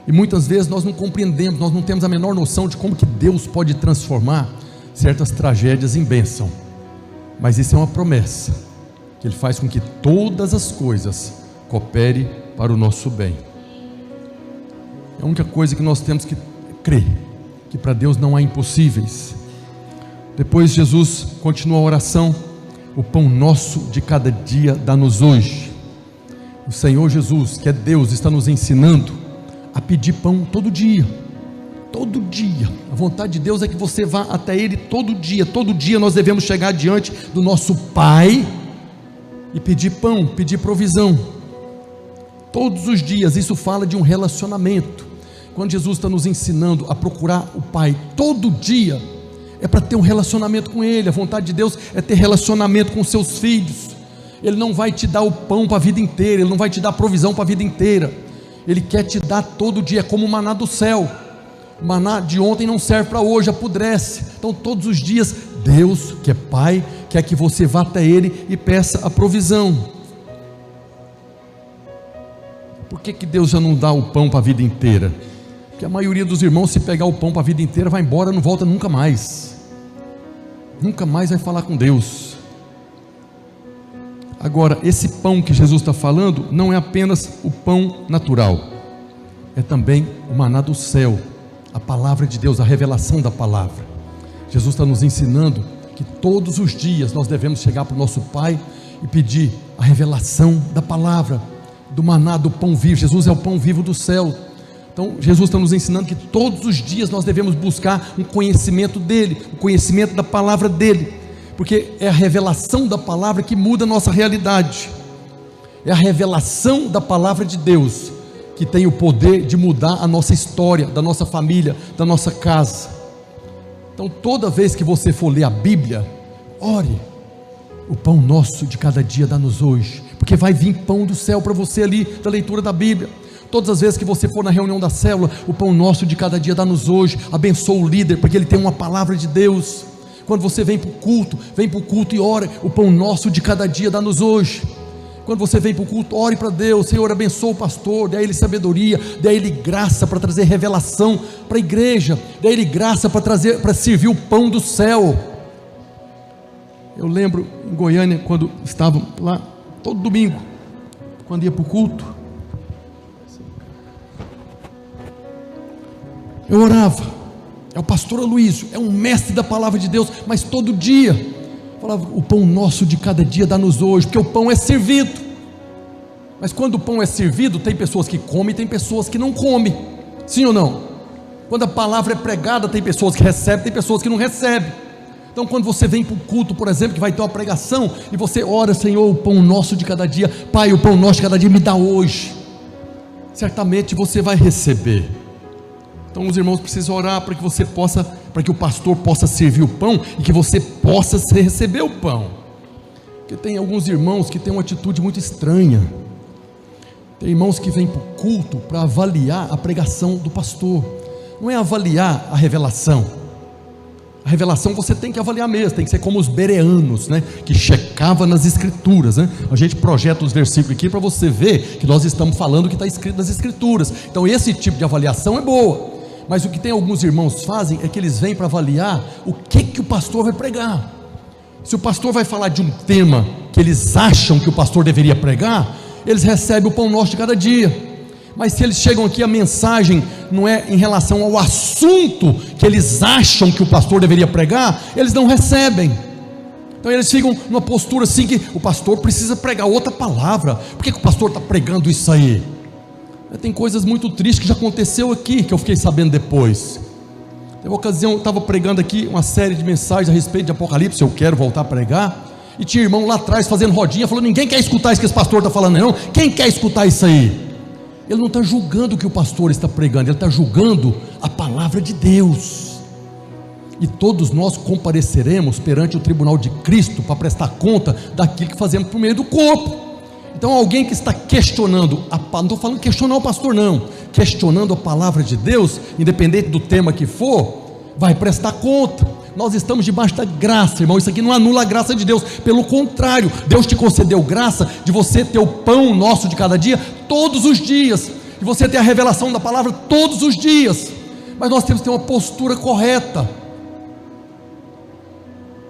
E muitas vezes nós não compreendemos, nós não temos a menor noção de como que Deus pode transformar certas tragédias em bênção. Mas isso é uma promessa, que Ele faz com que todas as coisas cooperem para o nosso bem. É a única coisa que nós temos que crer, que para Deus não há impossíveis. Depois Jesus continua a oração: o pão nosso de cada dia dá-nos hoje. O Senhor Jesus, que é Deus, está nos ensinando a pedir pão todo dia. Todo dia. A vontade de Deus é que você vá até Ele todo dia. Todo dia nós devemos chegar diante do nosso Pai e pedir pão, pedir provisão. Todos os dias. Isso fala de um relacionamento. Quando Jesus está nos ensinando a procurar o Pai todo dia, é para ter um relacionamento com Ele. A vontade de Deus é ter relacionamento com seus filhos. Ele não vai te dar o pão para a vida inteira, Ele não vai te dar provisão para a vida inteira. Ele quer te dar todo dia, é como o maná do céu. O maná de ontem não serve para hoje, apodrece. Então todos os dias, Deus, que é Pai, quer que você vá até Ele e peça a provisão. Por que Deus já não dá o pão para a vida inteira? Porque a maioria dos irmãos, se pegar o pão para a vida inteira, vai embora, não volta nunca mais. Nunca mais vai falar com Deus. Agora, esse pão que Jesus está falando não é apenas o pão natural. é também o maná do céu, a palavra de Deus, a revelação da palavra. Jesus está nos ensinando que todos os dias nós devemos chegar para o nosso Pai e pedir a revelação da palavra, do maná, do pão vivo. Jesus é o pão vivo do céu. Então Jesus está nos ensinando que todos os dias nós devemos buscar um conhecimento dele, o conhecimento da palavra dele, porque é a revelação da palavra que muda a nossa realidade. É a revelação da palavra de Deus que tem o poder de mudar a nossa história, da nossa família, da nossa casa. Então toda vez que você for ler a Bíblia, ore: o pão nosso de cada dia dá-nos hoje, porque vai vir pão do céu para você ali, da leitura da Bíblia. Todas as vezes que você for na reunião da célula, o pão nosso de cada dia dá-nos hoje. Abençoa o líder, porque ele tem uma palavra de Deus. Quando você vem para o culto e ora: o pão nosso de cada dia dá-nos hoje. Quando você vem para o culto, ore para Deus: Senhor, abençoa o pastor, dê a ele sabedoria, dê a ele graça para trazer revelação para a igreja, dê a ele graça para servir o pão do céu. Eu lembro em Goiânia, quando estava lá, todo domingo, quando ia para o culto, eu orava. É o pastor Aloysio, é um mestre da palavra de Deus, mas todo dia falava: o pão nosso de cada dia dá-nos hoje, porque o pão é servido. Mas quando o pão é servido, tem pessoas que comem e tem pessoas que não comem, sim ou não? Quando a palavra é pregada, tem pessoas que recebem, tem pessoas que não recebem. Então quando você vem para o culto, por exemplo, que vai ter uma pregação, e você ora: Senhor, o pão nosso de cada dia, Pai, o pão nosso de cada dia me dá hoje, certamente você vai receber. Então os irmãos precisam orar para que você possa, para que o pastor possa servir o pão e que você possa receber o pão. Porque tem alguns irmãos que têm uma atitude muito estranha. Tem irmãos que vêm para o culto para avaliar a pregação do pastor. Não é avaliar a revelação. A revelação você tem que avaliar mesmo, tem que ser como os bereanos, né? Que checava nas escrituras, né? A gente projeta os versículos aqui para você ver que nós estamos falando o que está escrito nas escrituras. Então esse tipo de avaliação é boa. Mas o que tem alguns irmãos fazem é que eles vêm para avaliar o que o pastor vai pregar. Se o pastor vai falar de um tema que eles acham que o pastor deveria pregar, eles recebem o pão nosso de cada dia. Mas se eles chegam aqui, a mensagem não é em relação ao assunto que eles acham que o pastor deveria pregar, eles não recebem. Então eles ficam numa postura assim, que o pastor precisa pregar outra palavra. Por que o pastor está pregando isso aí? Tem coisas muito tristes que já aconteceu aqui, que eu fiquei sabendo depois. Teve uma ocasião, eu estava pregando aqui uma série de mensagens a respeito de Apocalipse, eu quero voltar a pregar, e tinha irmão lá atrás fazendo rodinha, falando: ninguém quer escutar isso que esse pastor está falando não, quem quer escutar isso aí? Ele não está julgando o que o pastor está pregando, ele está julgando a palavra de Deus. E todos nós compareceremos perante o tribunal de Cristo para prestar conta daquilo que fazemos por meio do corpo. Então alguém que está questionando, não estou falando questionar o pastor não, questionando a palavra de Deus, independente do tema que for, vai prestar conta. Nós estamos debaixo da graça, irmão. Isso aqui não anula a graça de Deus, pelo contrário, Deus te concedeu graça de você ter o pão nosso de cada dia, todos os dias, de você ter a revelação da palavra todos os dias. Mas nós temos que ter uma postura correta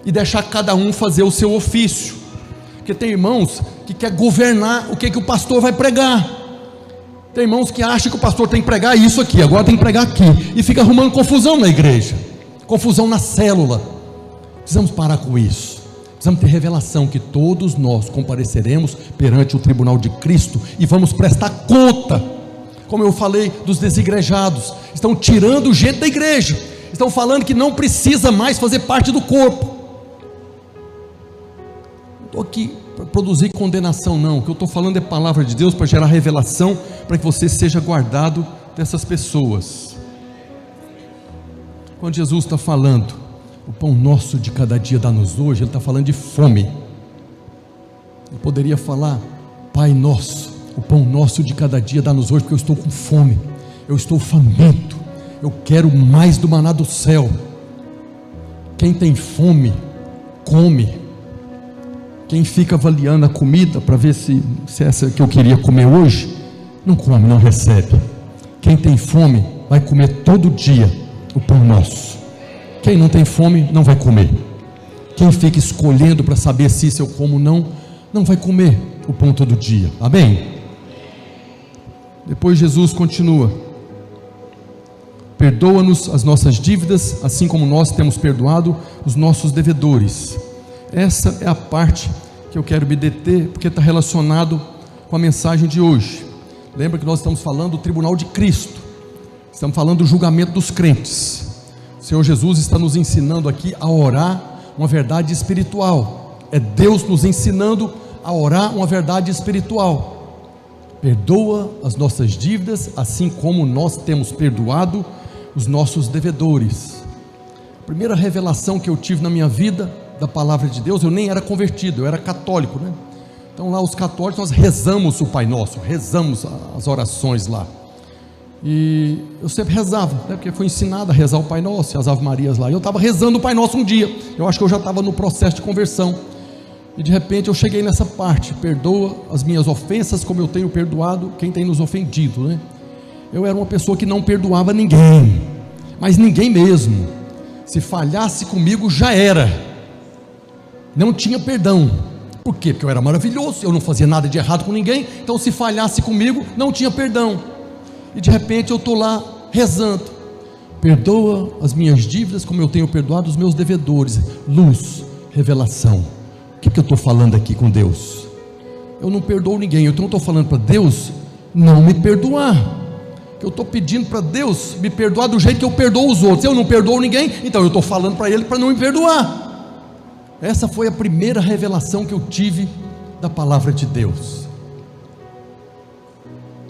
e deixar cada um fazer o seu ofício. Porque tem irmãos que quer governar o que o pastor vai pregar. Tem irmãos que acham que o pastor tem que pregar isso aqui, agora tem que pregar aqui, e fica arrumando confusão na igreja, confusão na célula. Precisamos parar com isso. Precisamos ter revelação que todos nós compareceremos perante o tribunal de Cristo e vamos prestar conta. Como eu falei dos desigrejados, estão tirando gente da igreja, estão falando que não precisa mais fazer parte do corpo. Estou aqui para produzir condenação não, o que eu estou falando é palavra de Deus para gerar revelação, para que você seja guardado dessas pessoas. Quando Jesus está falando, o pão nosso de cada dia dá-nos hoje, Ele está falando de fome. Ele poderia falar: Pai nosso, o pão nosso de cada dia dá-nos hoje, porque eu estou com fome, eu estou faminto, eu quero mais do maná do céu. Quem tem fome, come. Quem fica avaliando a comida para ver se é essa que eu queria comer hoje, não come, não recebe. Quem tem fome vai comer todo dia o pão nosso. Quem não tem fome não vai comer. Quem fica escolhendo para saber se isso eu como ou não, não vai comer o pão todo dia. Amém? Depois Jesus continua: perdoa-nos as nossas dívidas, assim como nós temos perdoado os nossos devedores. Essa é a parte que eu quero me deter, porque está relacionado com a mensagem de hoje. Lembra que nós estamos falando do tribunal de Cristo, estamos falando do julgamento dos crentes. O Senhor Jesus está nos ensinando aqui a orar uma verdade espiritual. É Deus nos ensinando a orar uma verdade espiritual. Perdoa as nossas dívidas, assim como nós temos perdoado os nossos devedores. A primeira revelação que eu tive na minha vida da palavra de Deus, eu nem era convertido, eu era católico, né? Então lá os católicos nós rezamos o Pai Nosso, rezamos as orações lá. E eu sempre rezava, né? Porque foi ensinado a rezar o Pai Nosso e as Ave Marias lá. E eu estava rezando o Pai Nosso um dia, eu acho que eu já estava no processo de conversão. E de repente eu cheguei nessa parte: perdoa as minhas ofensas como eu tenho perdoado quem tem nos ofendido, né? Eu era uma pessoa que não perdoava ninguém, mas ninguém mesmo. Se falhasse comigo já era, não tinha perdão. Por quê? Porque eu era maravilhoso, eu não fazia nada de errado com ninguém. Então se falhasse comigo, não tinha perdão. E de repente eu estou lá rezando: perdoa as minhas dívidas como eu tenho perdoado os meus devedores. Luz, revelação. O que eu estou falando aqui com Deus? Eu não perdoo ninguém, então eu estou falando para Deus não me perdoar. Eu estou pedindo para Deus me perdoar do jeito que eu perdoo os outros. Eu não perdoo ninguém, então eu estou falando para Ele para não me perdoar. Essa foi a primeira revelação que eu tive da palavra de Deus.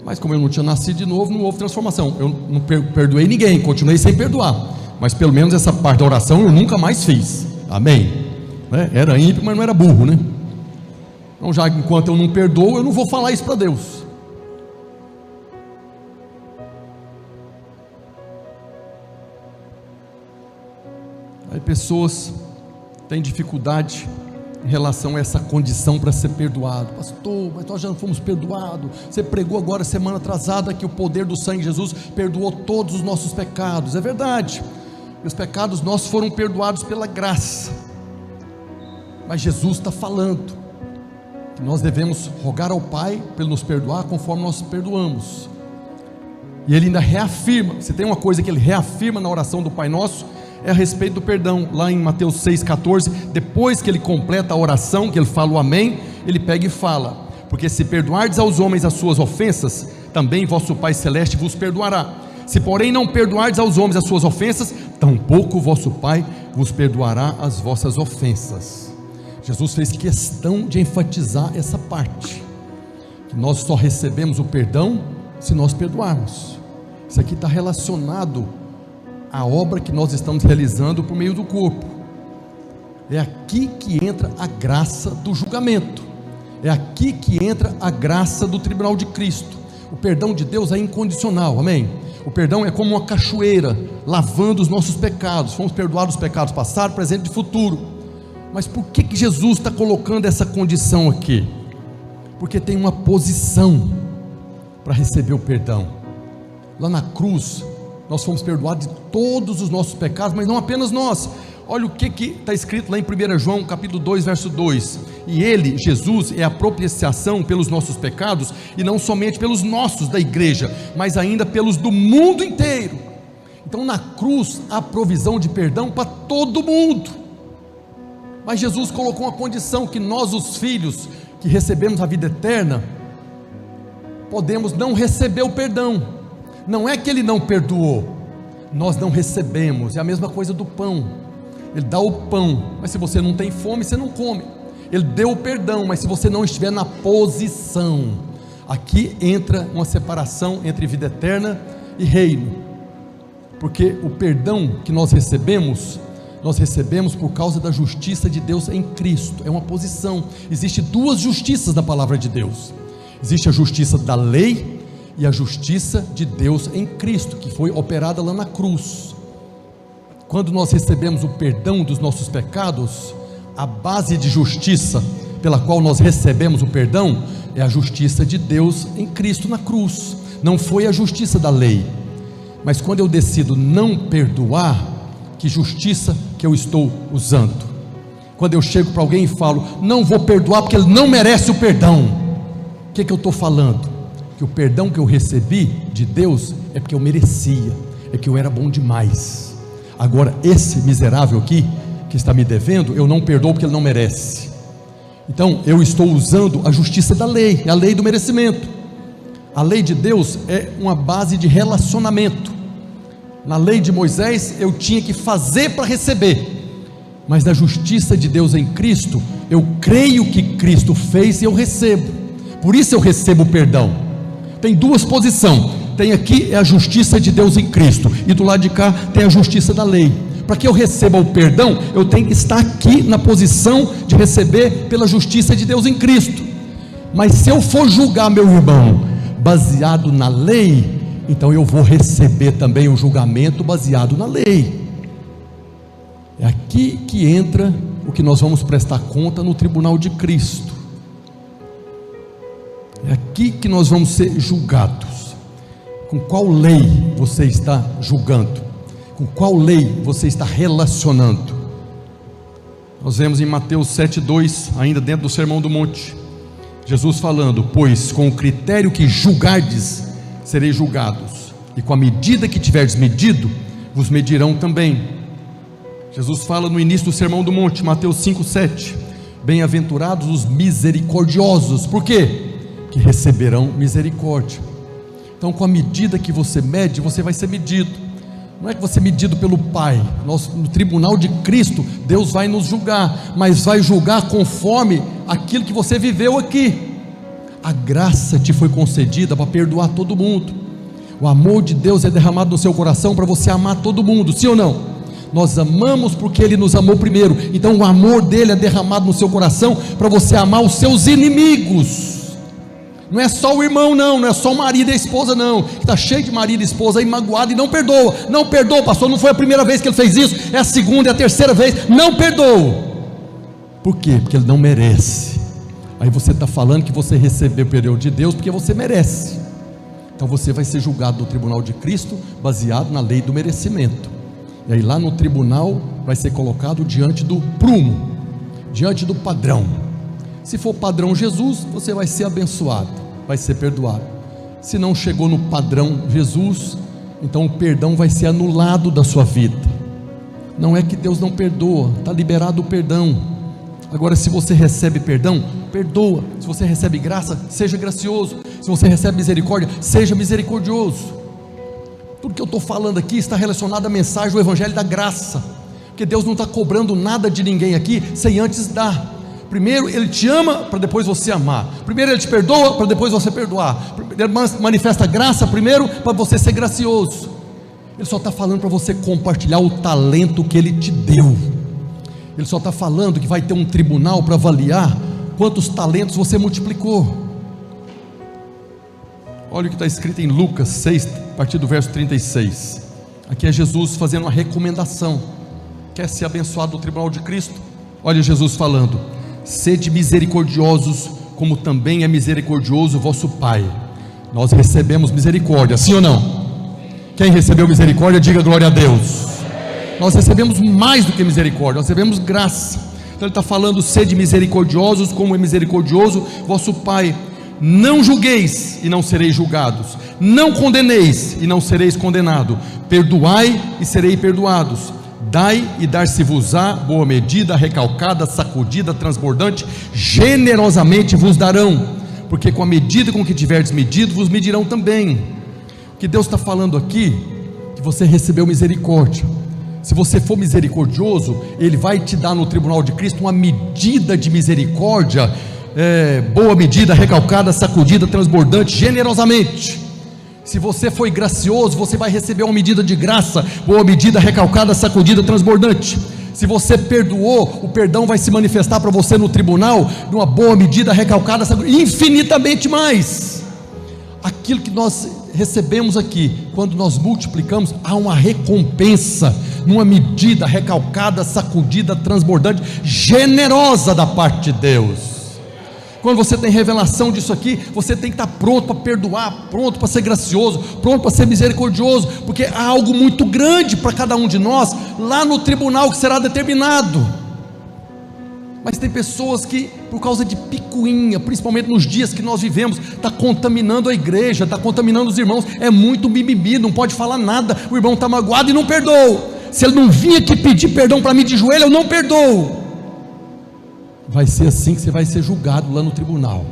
Mas como eu não tinha nascido de novo, não houve transformação. Eu não perdoei ninguém, continuei sem perdoar. Mas pelo menos essa parte da oração eu nunca mais fiz. Amém? Era ímpio, mas não era burro, né? Então já enquanto eu não perdoo, eu não vou falar isso para Deus. Aí pessoas têm dificuldade em relação a essa condição para ser perdoado. Pastor, mas nós já não fomos perdoados. Você pregou agora semana atrasada que o poder do sangue de Jesus perdoou todos os nossos pecados. É verdade, os pecados nossos foram perdoados pela graça. Mas Jesus está falando que nós devemos rogar ao Pai para Ele nos perdoar conforme nós perdoamos. E Ele ainda reafirma, se tem uma coisa que Ele reafirma na oração do Pai Nosso, é a respeito do perdão. Lá em Mateus 6,14, depois que Ele completa a oração, que Ele fala o amém, Ele pega e fala: porque se perdoardes aos homens as suas ofensas, também vosso Pai Celeste vos perdoará. Se porém não perdoardes aos homens as suas ofensas, tampouco vosso Pai vos perdoará as vossas ofensas. Jesus fez questão de enfatizar essa parte, que nós só recebemos o perdão se nós perdoarmos. Isso aqui está relacionado à obra que nós estamos realizando por meio do corpo. É aqui que entra a graça do julgamento, é aqui que entra a graça do tribunal de Cristo. O perdão de Deus é incondicional, amém? O perdão é como uma cachoeira, lavando os nossos pecados. Fomos perdoados os pecados passado, presente e futuro. Mas por que Jesus está colocando essa condição aqui? Porque tem uma posição para receber o perdão. Lá na cruz, nós fomos perdoados de todos os nossos pecados, mas não apenas nós. Olha o que está escrito lá em 1 João capítulo 2, verso 2. E Ele, Jesus, é a propiciação pelos nossos pecados, e não somente pelos nossos da igreja, mas ainda pelos do mundo inteiro. Então na cruz há provisão de perdão para todo mundo. Mas Jesus colocou uma condição: que nós, os filhos que recebemos a vida eterna, podemos não receber o perdão. Não é que Ele não perdoou, nós não recebemos. É a mesma coisa do pão. Ele dá o pão, mas se você não tem fome, você não come. Ele deu o perdão, mas se você não estiver na posição, aqui entra uma separação entre vida eterna e reino. Porque o perdão que nós recebemos por causa da justiça de Deus em Cristo. É uma posição. Existem duas justiças na palavra de Deus: existe a justiça da lei e a justiça de Deus em Cristo, que foi operada lá na cruz. Quando nós recebemos o perdão dos nossos pecados, a base de justiça pela qual nós recebemos o perdão é a justiça de Deus em Cristo na cruz. Não foi a justiça da lei. Mas quando eu decido não perdoar, que justiça que eu estou usando? Quando eu chego para alguém e falo: não vou perdoar porque ele não merece o perdão, o que eu estou falando? Que o perdão que eu recebi de Deus é porque eu merecia. é que eu era bom demais. Agora esse miserável aqui, que está me devendo, eu não perdoo porque ele não merece. Então eu estou usando a justiça da lei, a lei do merecimento. A lei de Deus é uma base de relacionamento. Na lei de Moisés eu tinha que fazer para receber, mas na justiça de Deus em Cristo, eu creio que Cristo fez e eu recebo. Por isso eu recebo o perdão. Tem duas posições. Tem aqui a justiça de Deus em Cristo, e do lado de cá tem a justiça da lei. Para que eu receba o perdão, eu tenho que estar aqui na posição de receber pela justiça de Deus em Cristo. Mas se eu for julgar meu irmão baseado na lei, então eu vou receber também um julgamento baseado na lei. É aqui que entra o que nós vamos prestar conta no tribunal de Cristo. É aqui que nós vamos ser julgados. Com qual lei você está julgando? Com qual lei você está relacionando? Nós vemos em Mateus 7,2, ainda dentro do Sermão do Monte, Jesus falando: pois com o critério que julgardes, sereis julgados, e com a medida que tiverdes medido, vos medirão também. Jesus fala no início do Sermão do Monte, Mateus 5,7: bem-aventurados os misericordiosos. Por quê? Que receberão misericórdia. Então, com a medida que você mede, você vai ser medido. Não é que você é medido pelo Pai. No tribunal de Cristo, Deus vai nos julgar, mas vai julgar conforme aquilo que você viveu aqui. A graça te foi concedida para perdoar todo mundo. O amor de Deus é derramado no seu coração para você amar todo mundo, sim ou não? Nós amamos porque Ele nos amou primeiro. Então o amor dele é derramado no seu coração para você amar os seus inimigos. Não é só o irmão não, não é só o marido e a esposa não, que está cheio de marido e esposa aí magoado e não perdoa. Não perdoa, pastor, não foi a primeira vez que ele fez isso, é a segunda, é a terceira vez, não perdoa. Por quê? Porque ele não merece. Aí você está falando que você recebeu o perdão de Deus porque você merece. Então você vai ser julgado no tribunal de Cristo baseado na lei do merecimento. E aí lá no tribunal vai ser colocado diante do prumo, diante do padrão. Se for padrão Jesus, você vai ser abençoado, vai ser perdoado. Se não chegou no padrão Jesus, então o perdão vai ser anulado da sua vida. Não é que Deus não perdoa, está liberado o perdão. Agora, se você recebe perdão, perdoa. Se você recebe graça, seja gracioso. Se você recebe misericórdia, seja misericordioso. Tudo que eu estou falando aqui está relacionado à mensagem do Evangelho da Graça, porque Deus não está cobrando nada de ninguém aqui sem antes dar. Primeiro Ele te ama para depois você amar. Primeiro Ele te perdoa para depois você perdoar. Ele manifesta graça primeiro para você ser gracioso. Ele só está falando para você compartilhar o talento que Ele te deu. Ele só está falando que vai ter um tribunal para avaliar quantos talentos você multiplicou. Olha o que está escrito em Lucas 6, a partir do verso 36. Aqui é Jesus fazendo uma recomendação. Quer ser abençoado no tribunal de Cristo? Olha Jesus falando: sede misericordiosos, como também é misericordioso o vosso Pai. Nós recebemos misericórdia, sim ou não? Quem recebeu misericórdia, diga glória a Deus. Nós recebemos mais do que misericórdia, nós recebemos graça. Então ele está falando: sede misericordiosos, como é misericordioso vosso Pai. Não julgueis e não sereis julgados, não condeneis e não sereis condenados, perdoai e sereis perdoados, dai e dar-se-vos-á, boa medida, recalcada, sacudida, transbordante, generosamente vos darão, porque com a medida com que tiverdes medido, vos medirão também. O que Deus está falando aqui, que você recebeu misericórdia. Se você for misericordioso, Ele vai te dar no tribunal de Cristo uma medida de misericórdia, boa medida, recalcada, sacudida, transbordante, generosamente. Se você foi gracioso, você vai receber uma medida de graça, boa medida, recalcada, sacudida, transbordante. Se você perdoou, o perdão vai se manifestar para você no tribunal, numa boa medida, recalcada, sacudida, infinitamente mais. Aquilo que nós recebemos aqui, quando nós multiplicamos, há uma recompensa, numa medida recalcada, sacudida, transbordante, generosa da parte de Deus. Quando você tem revelação disso aqui, você tem que estar pronto para perdoar, pronto para ser gracioso, pronto para ser misericordioso, porque há algo muito grande para cada um de nós, lá no tribunal que será determinado. Mas tem pessoas que, por causa de picuinha, principalmente nos dias que nós vivemos, está contaminando a igreja, está contaminando os irmãos. É muito mimimi, não pode falar nada. O irmão está magoado e não perdoa. Se ele não vir aqui pedir perdão para mim de joelho, eu não perdoo. Vai ser assim que você vai ser julgado lá no tribunal.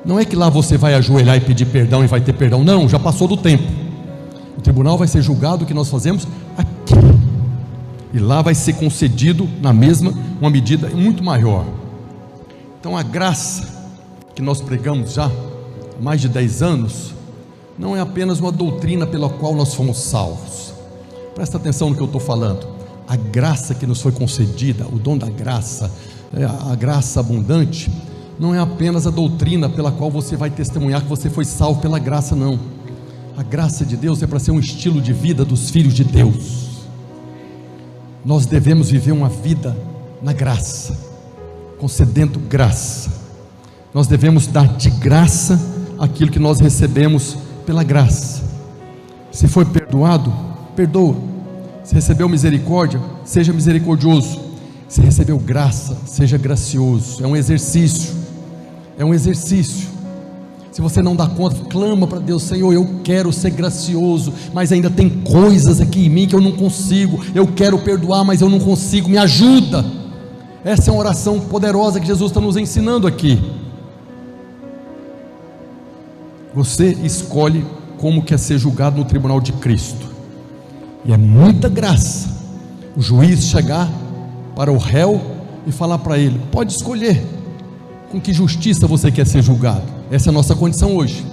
Não é que lá você vai ajoelhar e pedir perdão e vai ter perdão. Não, já passou do tempo. O tribunal vai ser julgado o que nós fazemos aqui. E lá vai ser concedido na mesma, uma medida muito maior. Então a graça que nós pregamos já há mais de 10 anos, não é apenas uma doutrina pela qual nós fomos salvos. Presta atenção no que eu estou falando. A graça que nos foi concedida, o dom da graça, a graça abundante, não é apenas a doutrina pela qual você vai testemunhar que você foi salvo pela graça, não. A graça de Deus é para ser um estilo de vida dos filhos de Deus. Nós devemos viver uma vida na graça, concedendo graça. Nós devemos dar de graça aquilo que nós recebemos pela graça. Se foi perdoado, perdoa. Se recebeu misericórdia, seja misericordioso. Se recebeu graça, seja gracioso. É um exercício. É um exercício. Se você não dá conta, clama para Deus: Senhor, eu quero ser gracioso, mas ainda tem coisas aqui em mim que eu não consigo. Eu quero perdoar, mas eu não consigo, me ajuda. Essa é uma oração poderosa que Jesus está nos ensinando aqui. Você escolhe como quer ser julgado no tribunal de Cristo, e é muita graça o juiz chegar para o réu e falar para ele: pode escolher com que justiça você quer ser julgado. Essa é a nossa condição hoje.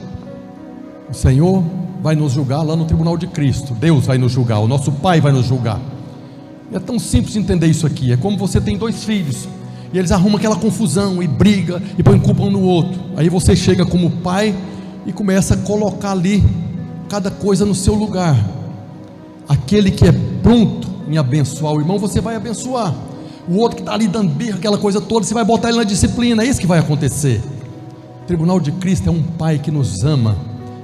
O Senhor vai nos julgar lá no tribunal de Cristo. Deus vai nos julgar, o nosso Pai vai nos julgar. E é tão simples entender isso aqui. É como você tem 2 filhos, e eles arrumam aquela confusão, e briga, e põem culpa um no outro. Aí você chega como pai e começa a colocar ali cada coisa no seu lugar. Aquele que é pronto em abençoar o irmão, você vai abençoar. O outro que está ali dando birra, aquela coisa toda, você vai botar ele na disciplina. É isso que vai acontecer. O tribunal de Cristo é um pai que nos ama,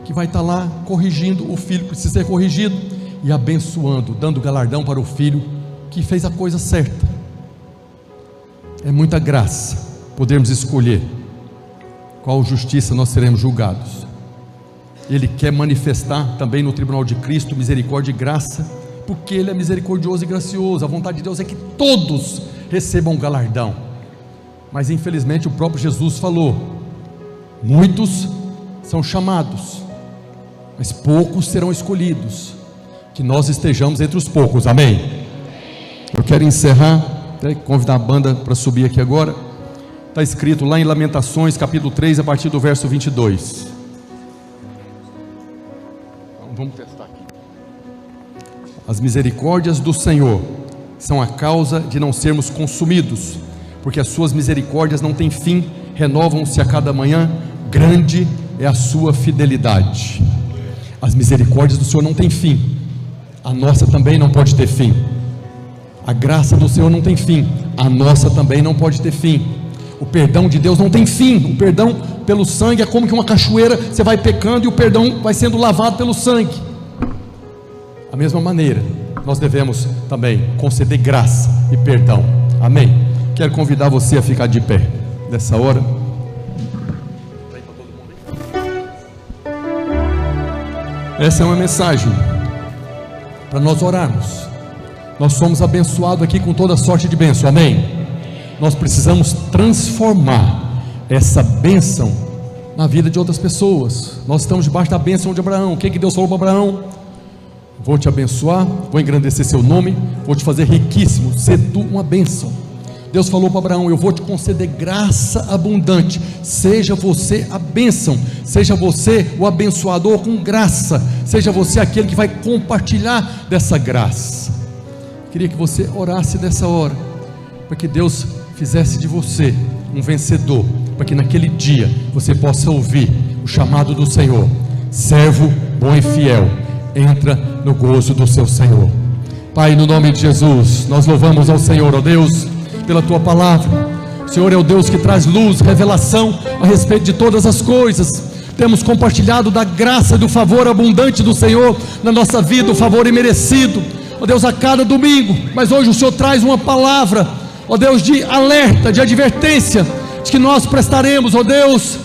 que vai estar lá corrigindo o filho que precisa ser corrigido, e abençoando, dando galardão para o filho que fez a coisa certa. É muita graça podermos escolher qual justiça nós seremos julgados. Ele quer manifestar também no tribunal de Cristo misericórdia e graça, porque Ele é misericordioso e gracioso. A vontade de Deus é que todos recebam galardão. Mas infelizmente o próprio Jesus falou: muitos são chamados, mas poucos serão escolhidos. Que nós estejamos entre os poucos, amém? Eu quero encerrar, até convidar a banda para subir aqui agora. Está escrito lá em Lamentações capítulo 3, a partir do verso 22. Vamos testar aqui. As misericórdias do Senhor são a causa de não sermos consumidos, porque as suas misericórdias não têm fim, renovam-se a cada manhã, grande é a sua fidelidade. As misericórdias do Senhor não têm fim, a nossa também não pode ter fim. A graça do Senhor não tem fim, a nossa também não pode ter fim. O perdão de Deus não tem fim. O perdão pelo sangue é como que uma cachoeira, você vai pecando e o perdão vai sendo lavado pelo sangue. Da mesma maneira, nós devemos também conceder graça e perdão, amém? Quero convidar você a ficar de pé nessa hora. Essa é uma mensagem para nós orarmos. Nós somos abençoados aqui com toda sorte de bênção, amém? Nós precisamos transformar essa bênção na vida de outras pessoas. Nós estamos debaixo da bênção de Abraão. O que Deus falou para Abraão? Vou te abençoar, vou engrandecer seu nome, vou te fazer riquíssimo, ser tu uma bênção. Deus falou para Abraão: eu vou te conceder graça abundante. Seja você a bênção, seja você o abençoador com graça, seja você aquele que vai compartilhar dessa graça. Queria que você orasse nessa hora, para que Deus fizesse de você um vencedor, para que naquele dia você possa ouvir o chamado do Senhor: servo bom e fiel, entra no gozo do seu Senhor. Pai, no nome de Jesus, nós louvamos ao Senhor, ó Deus, pela tua palavra. O Senhor é o Deus que traz luz, revelação a respeito de todas as coisas. Temos compartilhado da graça e do favor abundante do Senhor na nossa vida, o favor imerecido, ó Deus, a cada domingo. Mas hoje o Senhor traz uma palavra ó Deus, de alerta, de advertência, de que nós prestaremos, ó Deus,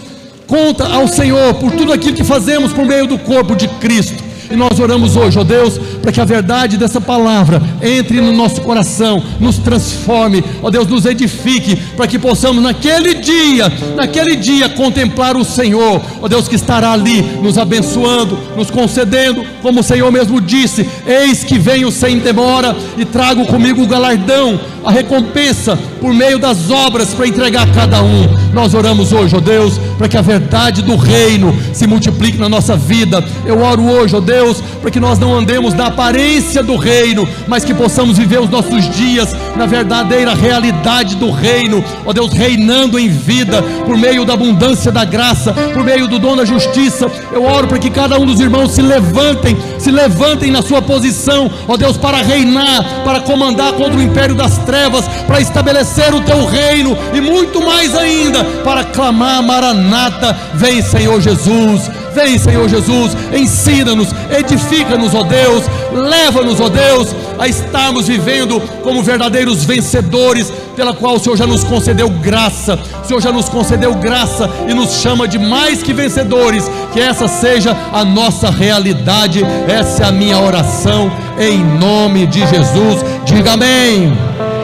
conta ao Senhor por tudo aquilo que fazemos por meio do corpo de Cristo. E nós oramos hoje, ó Deus, para que a verdade dessa palavra entre no nosso coração, nos transforme, ó Deus, nos edifique, para que possamos naquele dia contemplar o Senhor, ó Deus, que estará ali nos abençoando, nos concedendo, como o Senhor mesmo disse: eis que venho sem demora e trago comigo o galardão, a recompensa por meio das obras para entregar a cada um. Nós oramos hoje, ó Deus, para que a verdade do reino se multiplique na nossa vida. Eu oro hoje, ó Deus, para que nós não andemos na aparência do reino, mas que possamos viver os nossos dias na verdadeira realidade do reino, ó Deus, reinando em vida, por meio da abundância da graça, por meio do dom da justiça. Eu oro para que cada um dos irmãos se levantem na sua posição, ó Deus, para reinar, para comandar contra o império das trevas, para estabelecer o teu reino, e muito mais ainda, para clamar: Maranata, vem Senhor Jesus, vem Senhor Jesus. Ensina-nos, edifica-nos, ó Deus, leva-nos, ó Deus, a estarmos vivendo como verdadeiros vencedores, pela qual o Senhor já nos concedeu graça. O Senhor já nos concedeu graça e nos chama de mais que vencedores. Que essa seja a nossa realidade. Essa é a minha oração, em nome de Jesus. Diga amém,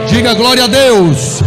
diga glória a Deus.